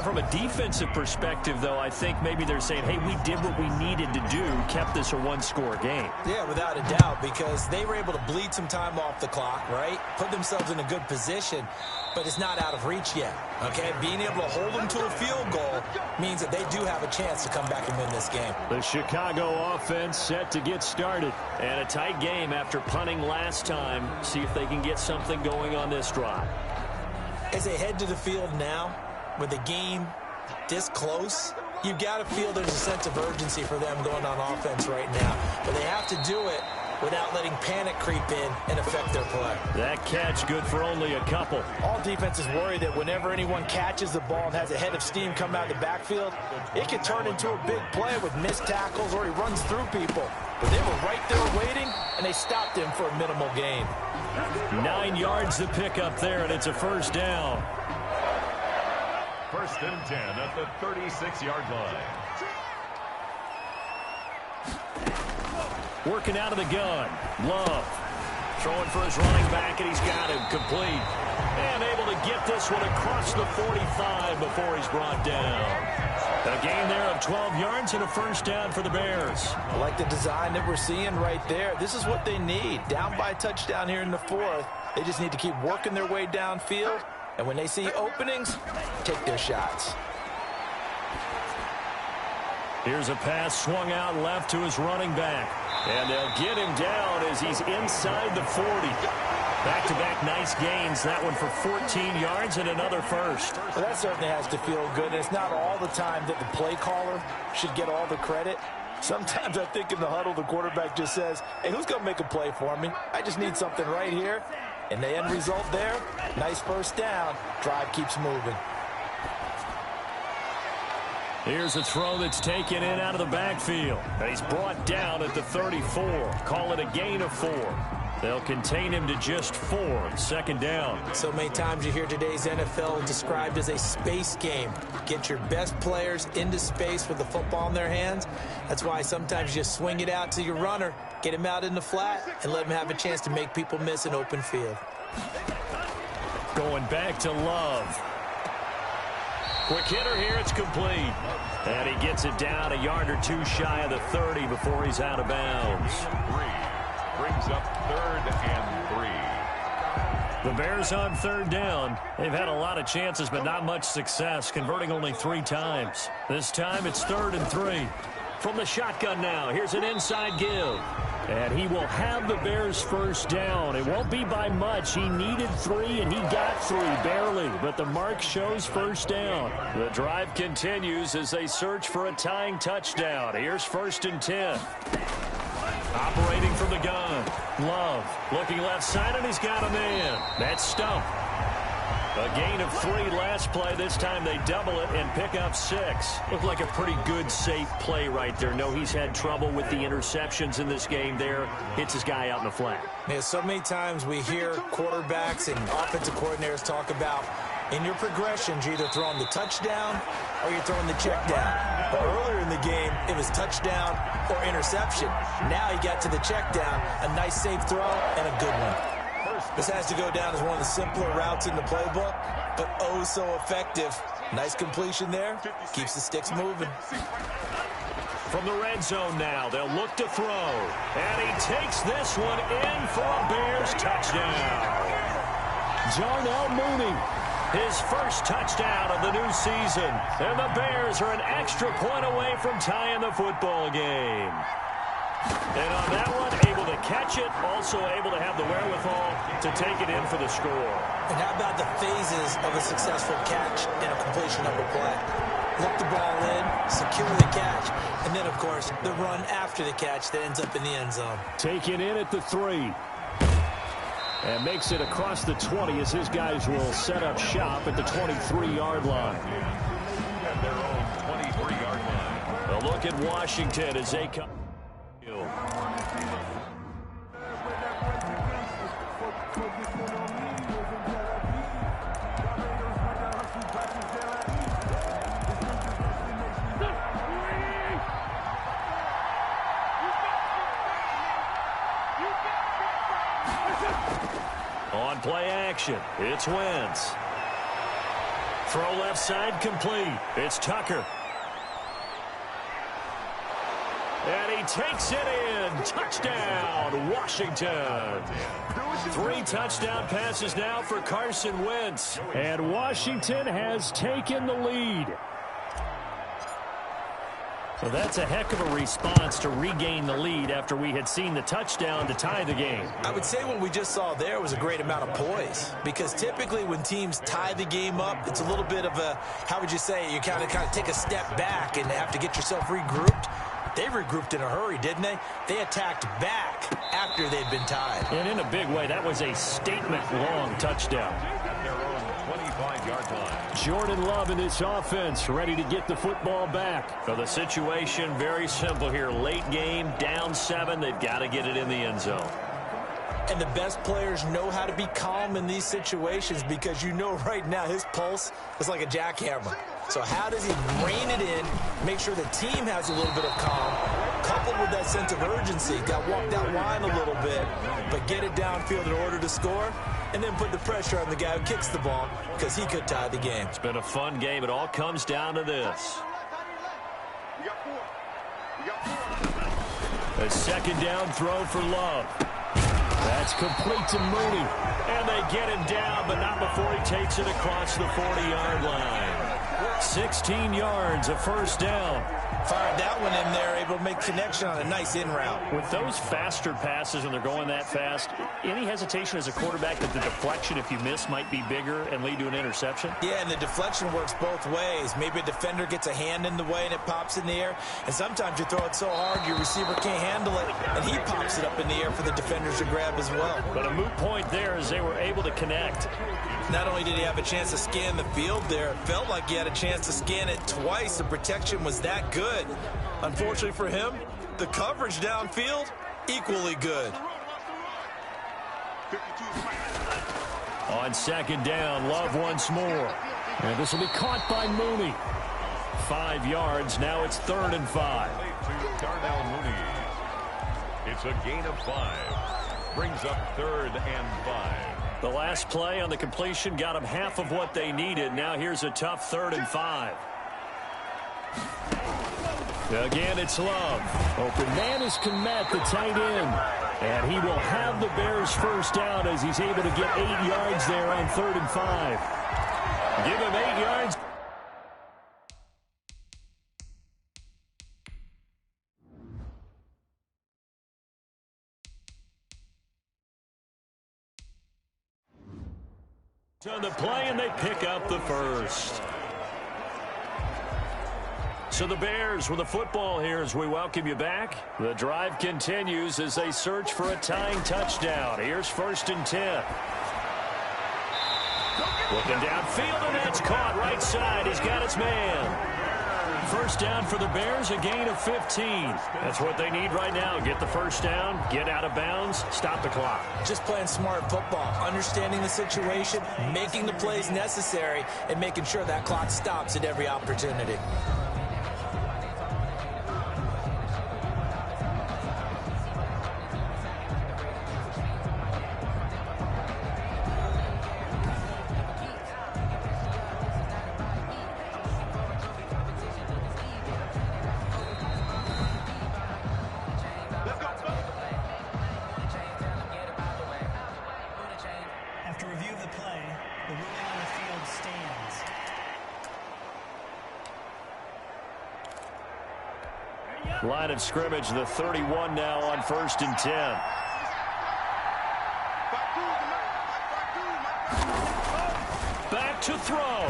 From a defensive perspective, though, I think maybe they're saying, hey, we did what we needed to do, kept this a 1-score game. Yeah, without a doubt, because they were able to bleed some time off the clock, right? Put themselves in a good position, but it's not out of reach yet, okay? Being able to hold them to a field goal means that they do have a chance to come back and win this game. The Chicago offense set to get started. And a tight game after punting last time. See if they can get something going on this drive. As they head to the field now, with the game this close, you've got to feel there's a sense of urgency for them going on offense right now. But they have to do it without letting panic creep in and affect their play. That catch good for only a couple. All defenses worry that whenever anyone catches the ball and has a head of steam come out of the backfield, it can turn into a big play with missed tackles or he runs through people. But they were right there waiting, and they stopped him for a minimal gain. 9 yards to pick up there, and it's a 1st down. 1st and 10 at the 36-yard line. Working out of the gun. Love. Throwing for his running back, and he's got him complete. And able to get this one across the 45 before he's brought down. A gain there of 12 yards and a 1st down for the Bears. I like the design that we're seeing right there. This is what they need. Down by a touchdown here in the 4th. They just need to keep working their way downfield. And when they see openings, take their shots. Here's a pass swung out left to his running back. And they'll get him down as he's inside the 40. Back-to-back nice gains. That one for 14 yards and another 1st. Well, that certainly has to feel good. It's not all the time that the play caller should get all the credit. Sometimes I think in the huddle, the quarterback just says, hey, who's going to make a play for me? I just need something right here. And the end result there, nice 1st down. Drive keeps moving. Here's a throw that's taken in out of the backfield. And he's brought down at the 34. Call it a gain of 4. They'll contain him to just 4. 2nd down. So many times you hear today's NFL described as a space game. Get your best players into space with the football in their hands. That's why sometimes you just swing it out to your runner, get him out in the flat, and let him have a chance to make people miss an open field. Going back to Love. Quick hitter here, it's complete. And he gets it down a yard or 2 shy of the 30 before he's out of bounds. Brings up 3rd and 3. The Bears on 3rd down. They've had a lot of chances, but not much success, converting only 3 times. This time it's 3rd and 3. From the shotgun now, here's an inside give. And he will have the Bears first down. It won't be by much. He needed 3, and he got 3, barely. But the mark shows first down. The drive continues as they search for a tying touchdown. Here's 1st and 10. Operating from the gun. Love looking left side, and he's got a man. That's Stump. A gain of 3 last play. This time they double it and pick up 6. Looked like a pretty good, safe play right there. No, he's had trouble with the interceptions in this game there. Hits his guy out in the flat. Yeah, so many times we hear quarterbacks and offensive coordinators talk about in your progressions, you're either throwing the touchdown or you're throwing the check down. But earlier in the game, it was touchdown or interception. Now he got to the check down, a nice safe throw, and a good one. This has to go down as one of the simpler routes in the playbook, but oh so effective. Nice completion there. Keeps the sticks moving. From the red zone now, they'll look to throw. And he takes this one in for a Bears touchdown. Darnell Mooney, his first touchdown of the new season. And the Bears are an extra point away from tying the football game. And on that one, able to catch it, also able to have the wherewithal to take it in for the score. And how about the phases of a successful catch and a completion of a play? Look the ball in, secure the catch, and then, of course, the run after the catch that ends up in the end zone. Taken in at the 3. And makes it across the 20 as his guys will set up shop at the 23-yard line. At their own 23-yard line. A look at Washington as they come. On play action, it's Wentz. Throw left side complete. It's Tucker. And he takes it in. Touchdown, Washington. 3 touchdown passes now for Carson Wentz. And Washington has taken the lead. So that's a heck of a response to regain the lead after we had seen the touchdown to tie the game. I would say what we just saw there was a great amount of poise, because typically when teams tie the game up, it's a little bit of a, how would you say, you kind of take a step back and have to get yourself regrouped. They regrouped in a hurry, didn't they? They attacked back after they'd been tied. And in a big way, that was a statement-long touchdown. At their own 25-yard line. Jordan Love in this offense, ready to get the football back. So the situation very simple here. Late game, down 7. They've got to get it in the end zone. And the best players know how to be calm in these situations, because you know right now his pulse is like a jackhammer. So how does he rein it in, make sure the team has a little bit of calm, coupled with that sense of urgency, got walked out line a little bit, but get it downfield in order to score, and then put the pressure on the guy who kicks the ball, because he could tie the game. It's been a fun game. It all comes down to this. A second down throw for Love. That's complete to Mooney. And they get him down, but not before he takes it across the 40-yard line. 16 yards, a first down. Fired that one in there, able to make connection on a nice in route. With those faster passes, and they're going that fast, any hesitation as a quarterback that the deflection, if you miss, might be bigger and lead to an interception? Yeah, and the deflection works both ways. Maybe a defender gets a hand in the way and it pops in the air, and sometimes you throw it so hard your receiver can't handle it, and he pops it up in the air for the defenders to grab as well. But a moot point there as they were able to connect. Not only did he have a chance to scan the field there, it felt like he had a chance to scan it twice. The protection was that good. Unfortunately for him, the coverage downfield, equally good. On second down, Love once more. And this will be caught by Mooney. 5 yards, now it's 3rd and 5. To Darnell Mooney. It's a gain of 5. Brings up 3rd and 5. The last play on the completion got them half of what they needed. Now here's a tough 3rd and 5. Again, it's Love. Open man is Kmet, the tight end. And he will have the Bears first down as he's able to get 8 yards there on 3rd and 5. Give him 8 yards. On the play, and they pick up the first. So the Bears with the football here as we welcome you back. The drive continues as they search for a tying touchdown. Here's 1st and 10. Looking downfield, and that's caught right side. He's got his man. First down for the Bears, a gain of 15. That's what they need right now. Get the first down, get out of bounds, stop the clock. Just playing smart football, understanding the situation, making the plays necessary, and making sure that clock stops at every opportunity. After review of the play, the ruling on the field stands. Line of scrimmage, the 31 now on 1st and 10. Back to throw.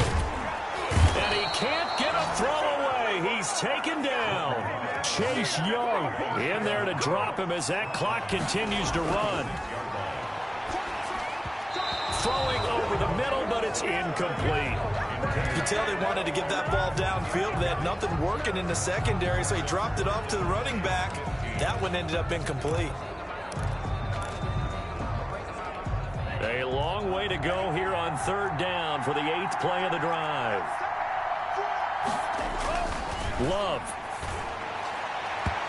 And he can't get a throw away. He's taken down. Chase Young in there to drop him as that clock continues to run. Throwing over the middle, but it's incomplete. You can tell they wanted to get that ball downfield. They had nothing working in the secondary, so he dropped it off to the running back. That one ended up incomplete. A long way to go here on 3rd down for the 8th play of the drive. Love.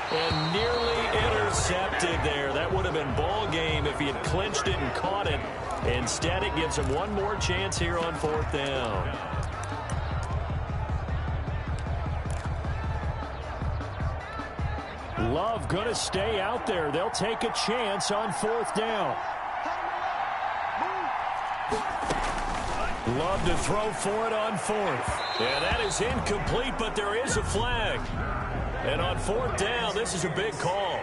And nearly intercepted there. That would have been ball game if he had clinched it and caught it. Instead, it gives him one more chance here on 4th down. Love going to stay out there. They'll take a chance on 4th down. Love to throw for it on 4th. Yeah, that is incomplete, but there is a flag. And on 4th down, this is a big call.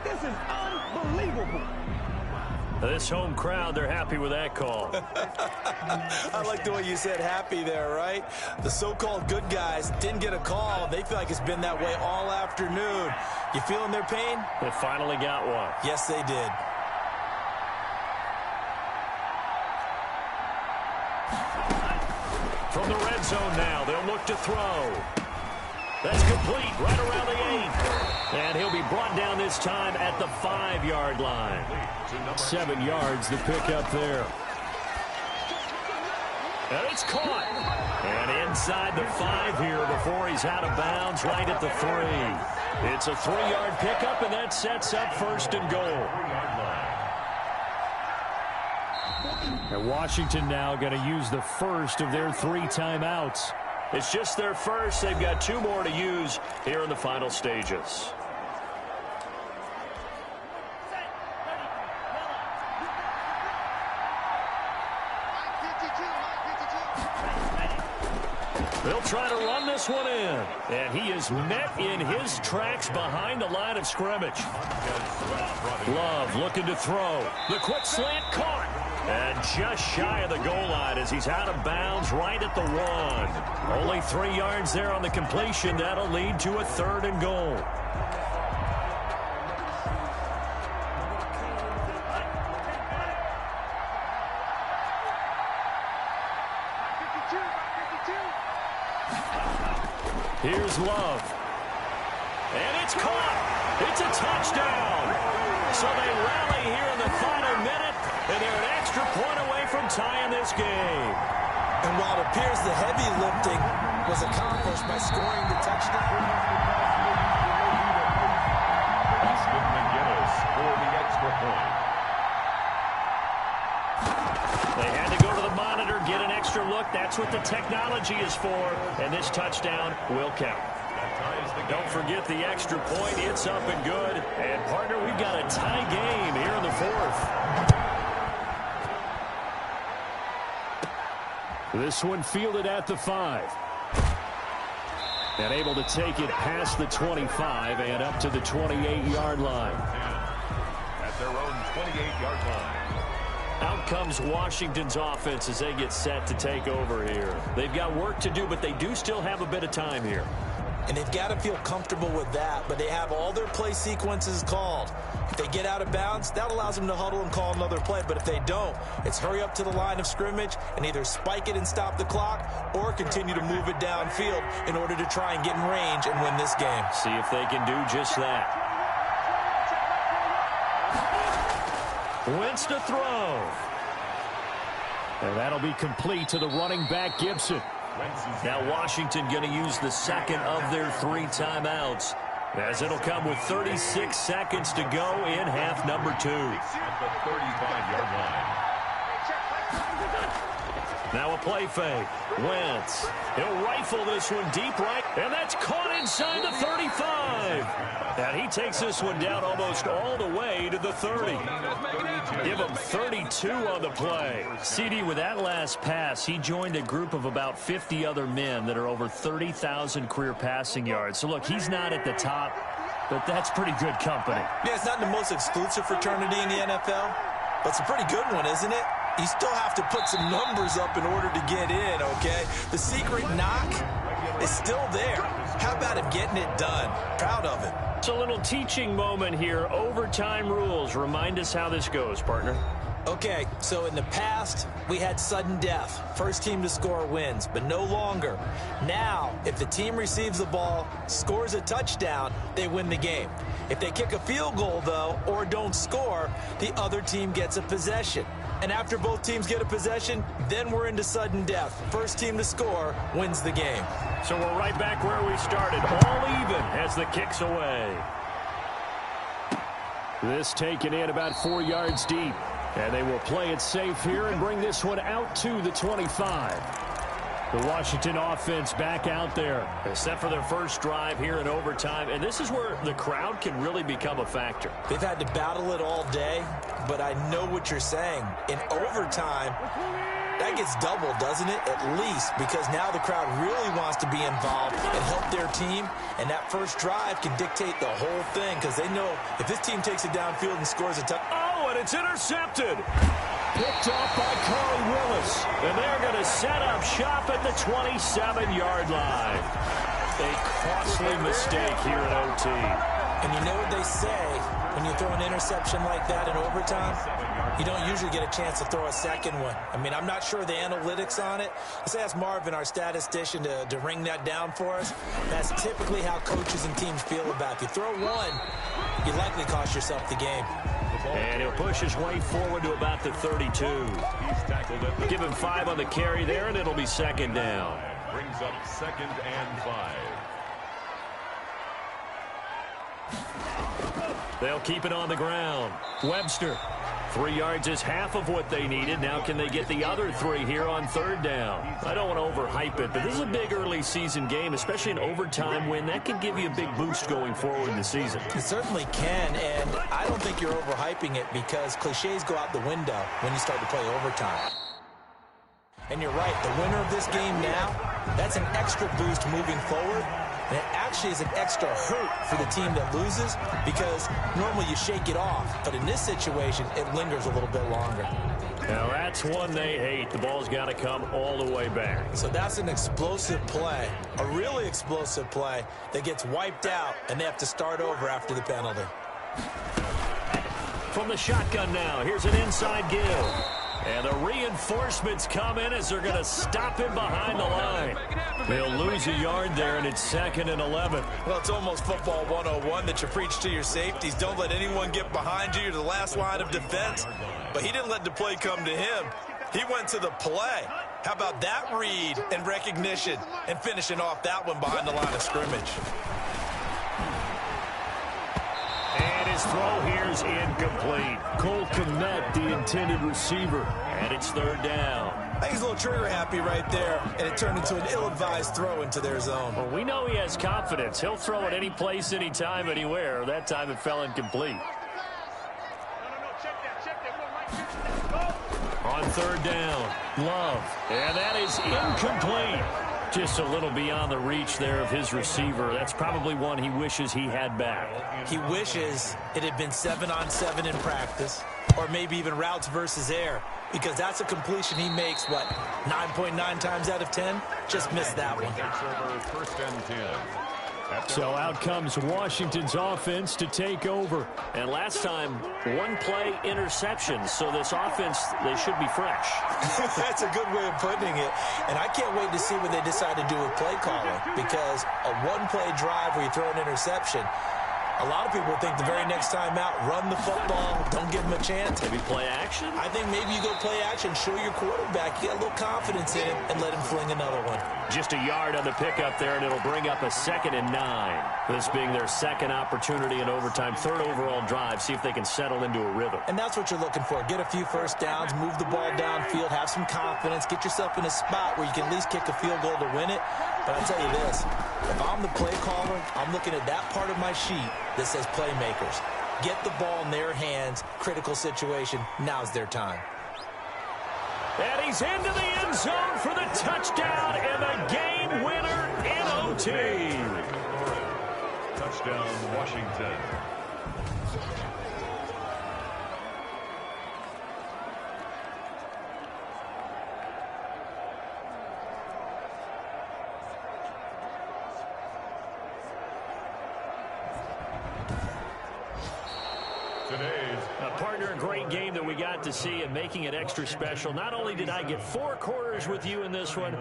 This is unbelievable. This home crowd, they're happy with that call. I like the way you said happy there, right? The so-called good guys didn't get a call. They feel like it's been that way all afternoon. You feeling their pain? They finally got one. Yes, they did. From the red zone now, they'll look to throw. That's complete right around the 8. And he'll be brought down this time at the 5-yard line. 7 yards the pickup there. And it's caught. And inside the 5 here before he's out of bounds right at the 3. It's a 3-yard pickup, and that sets up 1st and goal. And Washington now going to use the first of their 3 timeouts. It's just their first. They've got 2 more to use here in the final stages. They'll try to run this one in. And he is met in his tracks behind the line of scrimmage. Love looking to throw. The quick slant caught. And just shy of the goal line as he's out of bounds right at the 1. Only 3 yards there on the completion. That'll lead to a 3rd and goal. Here's Love. And it's caught. It's a touchdown. So they rally here in the final minute, and they're an extra point away from tying this game. And while it appears the heavy lifting was accomplished by scoring the touchdown. Austin McGinnis for the extra point. They had to go to the monitor, get an extra look. That's what the technology is for, and this touchdown will count. Don't forget the extra point. It's up and good. And, partner, we've got a tie game here in the 4th. This one fielded at the 5. And able to take it past the 25 and up to the 28-yard line. At their own 28-yard line. Out comes Washington's offense as they get set to take over here. They've got work to do, but they do still have a bit of time here. And they've got to feel comfortable with that, but they have all their play sequences called. If they get out of bounds, that allows them to huddle and call another play. But if they don't, it's hurry up to the line of scrimmage and either spike it and stop the clock or continue to move it downfield in order to try and get in range and win this game. See if they can do just that. Wentz to throw. And that'll be complete to the running back, Gibson. Now Washington going to use the second of their 3 timeouts, as it'll come with 36 seconds to go in half number 2. At the 35-yard line. Now a play fake. Wentz. He'll rifle this one deep right, and that's caught inside the 35. And he takes this one down almost all the way to the 30. Give him 32 on the play. CD, with that last pass, he joined a group of about 50 other men that are over 30,000 career passing yards. So, look, he's not at the top, but that's pretty good company. Yeah, it's not the most exclusive fraternity in the NFL, but it's a pretty good one, isn't it? You still have to put some numbers up in order to get in, okay? The secret knock is still there. How about him getting it done? Proud of it. It's a little teaching moment here. Overtime rules. Remind us how this goes, partner. Okay, so in the past, we had sudden death. First team to score wins, but no longer. Now, if the team receives the ball, scores a touchdown, they win the game. If they kick a field goal, though, or don't score, the other team gets a possession. And after both teams get a possession, then we're into sudden death. First team to score wins the game. So we're right back where we started. All even as the kick's away. This taken in about 4 yards deep. And they will play it safe here and bring this one out to the 25. The Washington offense back out there, set for their first drive here in overtime. And this is where the crowd can really become a factor. They've had to battle it all day, but I know what you're saying. In overtime, that gets doubled, doesn't it? At least, because now the crowd really wants to be involved and help their team. And that first drive can dictate the whole thing, because they know if this team takes it downfield and scores a touchdown. Oh, and it's intercepted. Picked off by Corey Willis. And they're going to set up shop at the 27-yard line. A costly mistake here in OT. And you know what they say when you throw an interception like that in overtime? You don't usually get a chance to throw a second one. I mean, I'm not sure the analytics on it. Let's ask Marvin, our statistician, to ring that down for us. That's typically how coaches and teams feel about it. If you throw one, you likely cost yourself the game. And he'll push his way forward to about the 32. Give him 5 on the carry there, and it'll be second down. Brings up 2nd and 5. They'll keep it on the ground. Webster, 3 yards is half of what they needed. Now can they get the other 3 here on 3rd down? I don't want to overhype it, but this is a big early season game, especially an overtime win. That can give you a big boost going forward in the season. It certainly can, and I don't think you're overhyping it because cliches go out the window when you start to play overtime. And you're right, the winner of this game now, that's an extra boost moving forward. And it actually is an extra hurt for the team that loses because normally you shake it off. But in this situation, it lingers a little bit longer. Now that's one they hate. The ball's got to come all the way back. So that's an explosive play, a really explosive play that gets wiped out, and they have to start over after the penalty. From the shotgun now, here's an inside give. And the reinforcements come in as they're going to stop him behind the line. They'll lose a yard there, and it's 2nd and 11. Well, it's almost football 101 that you preach to your safeties. Don't let anyone get behind you. You're the last line of defense. But he didn't let the play come to him. He went to the play. How about that read and recognition and finishing off that one behind the line of scrimmage? And his throw here's incomplete. Cole Kmet, the intended receiver. And it's 3rd down. I think he's a little trigger happy right there, and it turned into an ill-advised throw into their zone. Well, we know he has confidence. He'll throw it any place, anytime, anywhere. That time it fell incomplete. On 3rd down, Love. And that is incomplete. Just a little beyond the reach there of his receiver. That's probably one he wishes he had back. He wishes it had been 7-on-7 in practice. or maybe even routes versus air, because that's a completion he makes, what, 9.9 times out of 10? Just missed that one. First and 10. So out comes Washington's offense to take over. And last time, one-play interception. So this offense, they should be fresh. That's a good way of putting it. And I can't wait to see what they decide to do with play calling, because a one-play drive where you throw an interception, a lot of people think the very next time out, run the football, don't give him a chance. Maybe play action? I think maybe you go play action, show your quarterback, you got a little confidence in him, and let him fling another one. Just a yard on the pickup there, and it'll bring up a 2nd and 9. This being their second opportunity in overtime, third overall drive, see if they can settle into a rhythm. And that's what you're looking for. Get a few first downs, move the ball downfield, have some confidence, get yourself in a spot where you can at least kick a field goal to win it. But I'll tell you this, if I'm the play caller, I'm looking at that part of my sheet that says playmakers. Get the ball in their hands, critical situation, now's their time. And he's into the end zone for the touchdown and the game winner in OT. Touchdown, Washington. A partner, a great game that we got to see and making it extra special. Not only did I get 4 quarters with you in this one,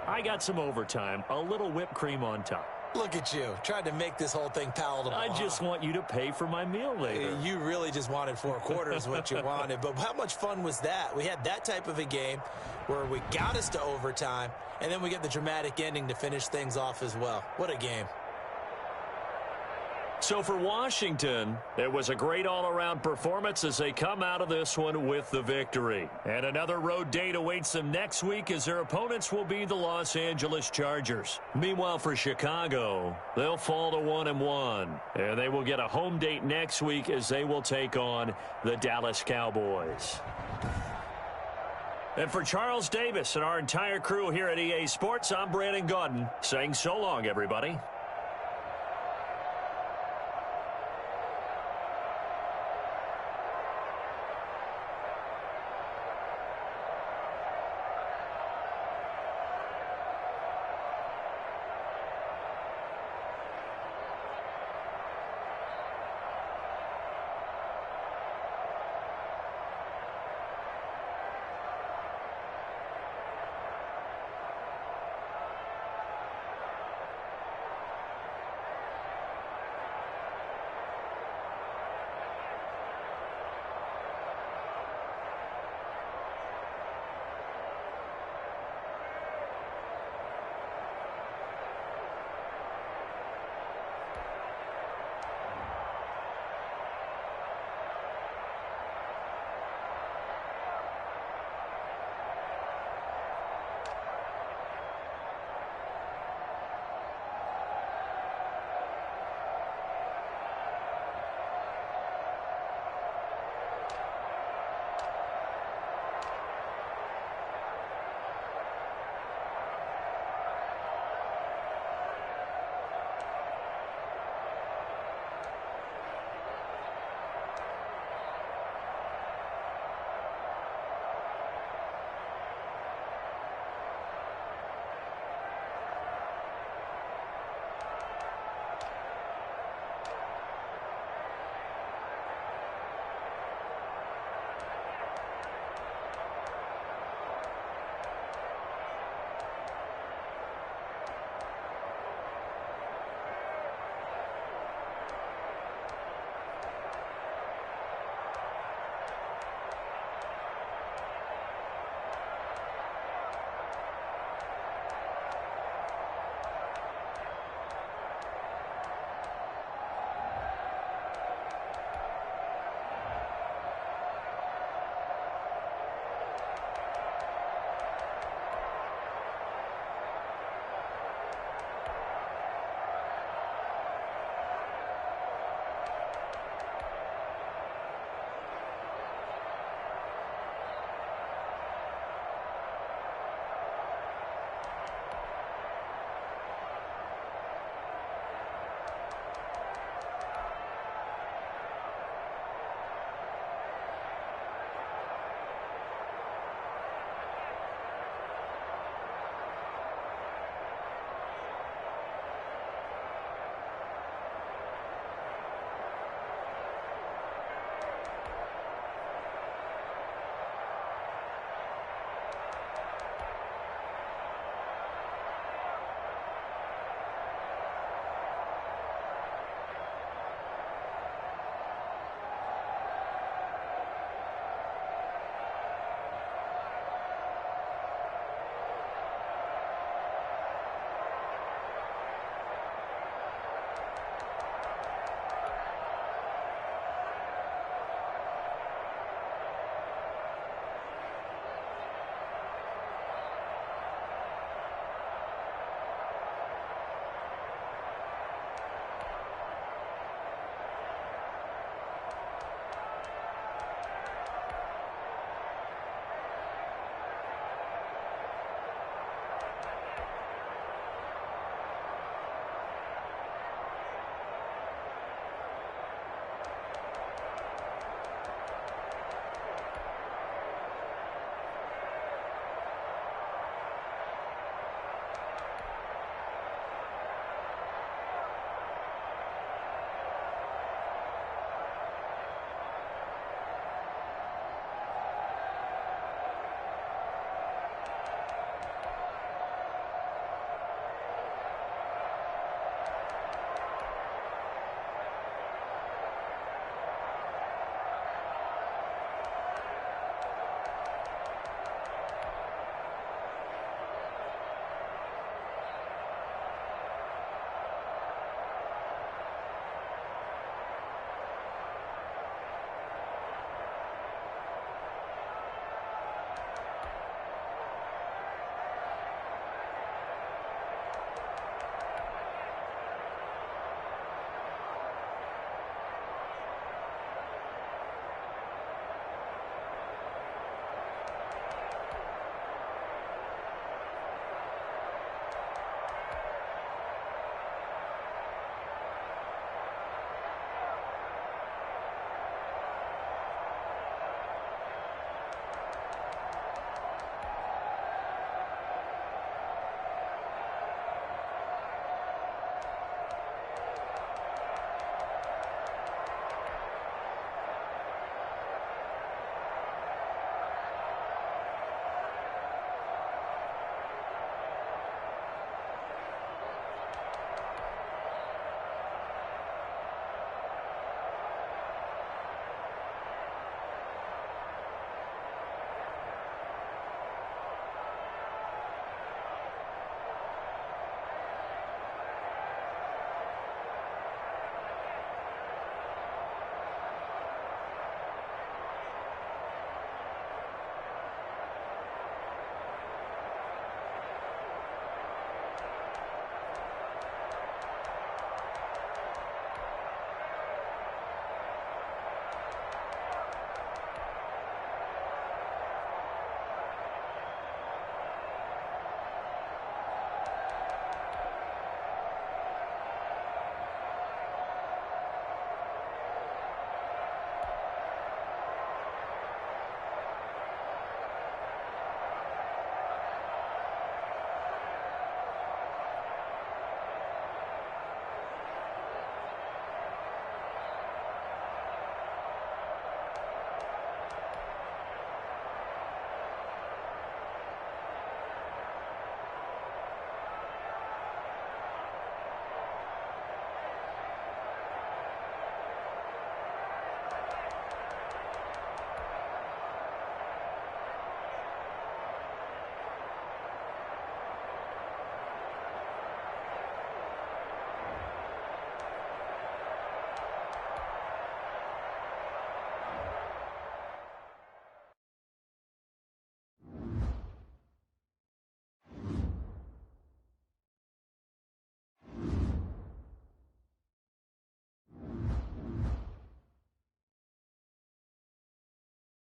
I got some overtime, a little whipped cream on top. Look at you, trying to make this whole thing palatable. I just want you to pay for my meal later. You really just wanted 4 quarters what you wanted, but how much fun was that? We had that type of a game where we got us to overtime, and then we get the dramatic ending to finish things off as well. What a game. So for Washington, it was a great all-around performance as they come out of this one with the victory. And another road date awaits them next week as their opponents will be the Los Angeles Chargers. Meanwhile, for Chicago, they'll fall to 1-1. And they will get a home date next week as they will take on the Dallas Cowboys. And for Charles Davis and our entire crew here at EA Sports, I'm Brandon Gaudin saying so long, everybody.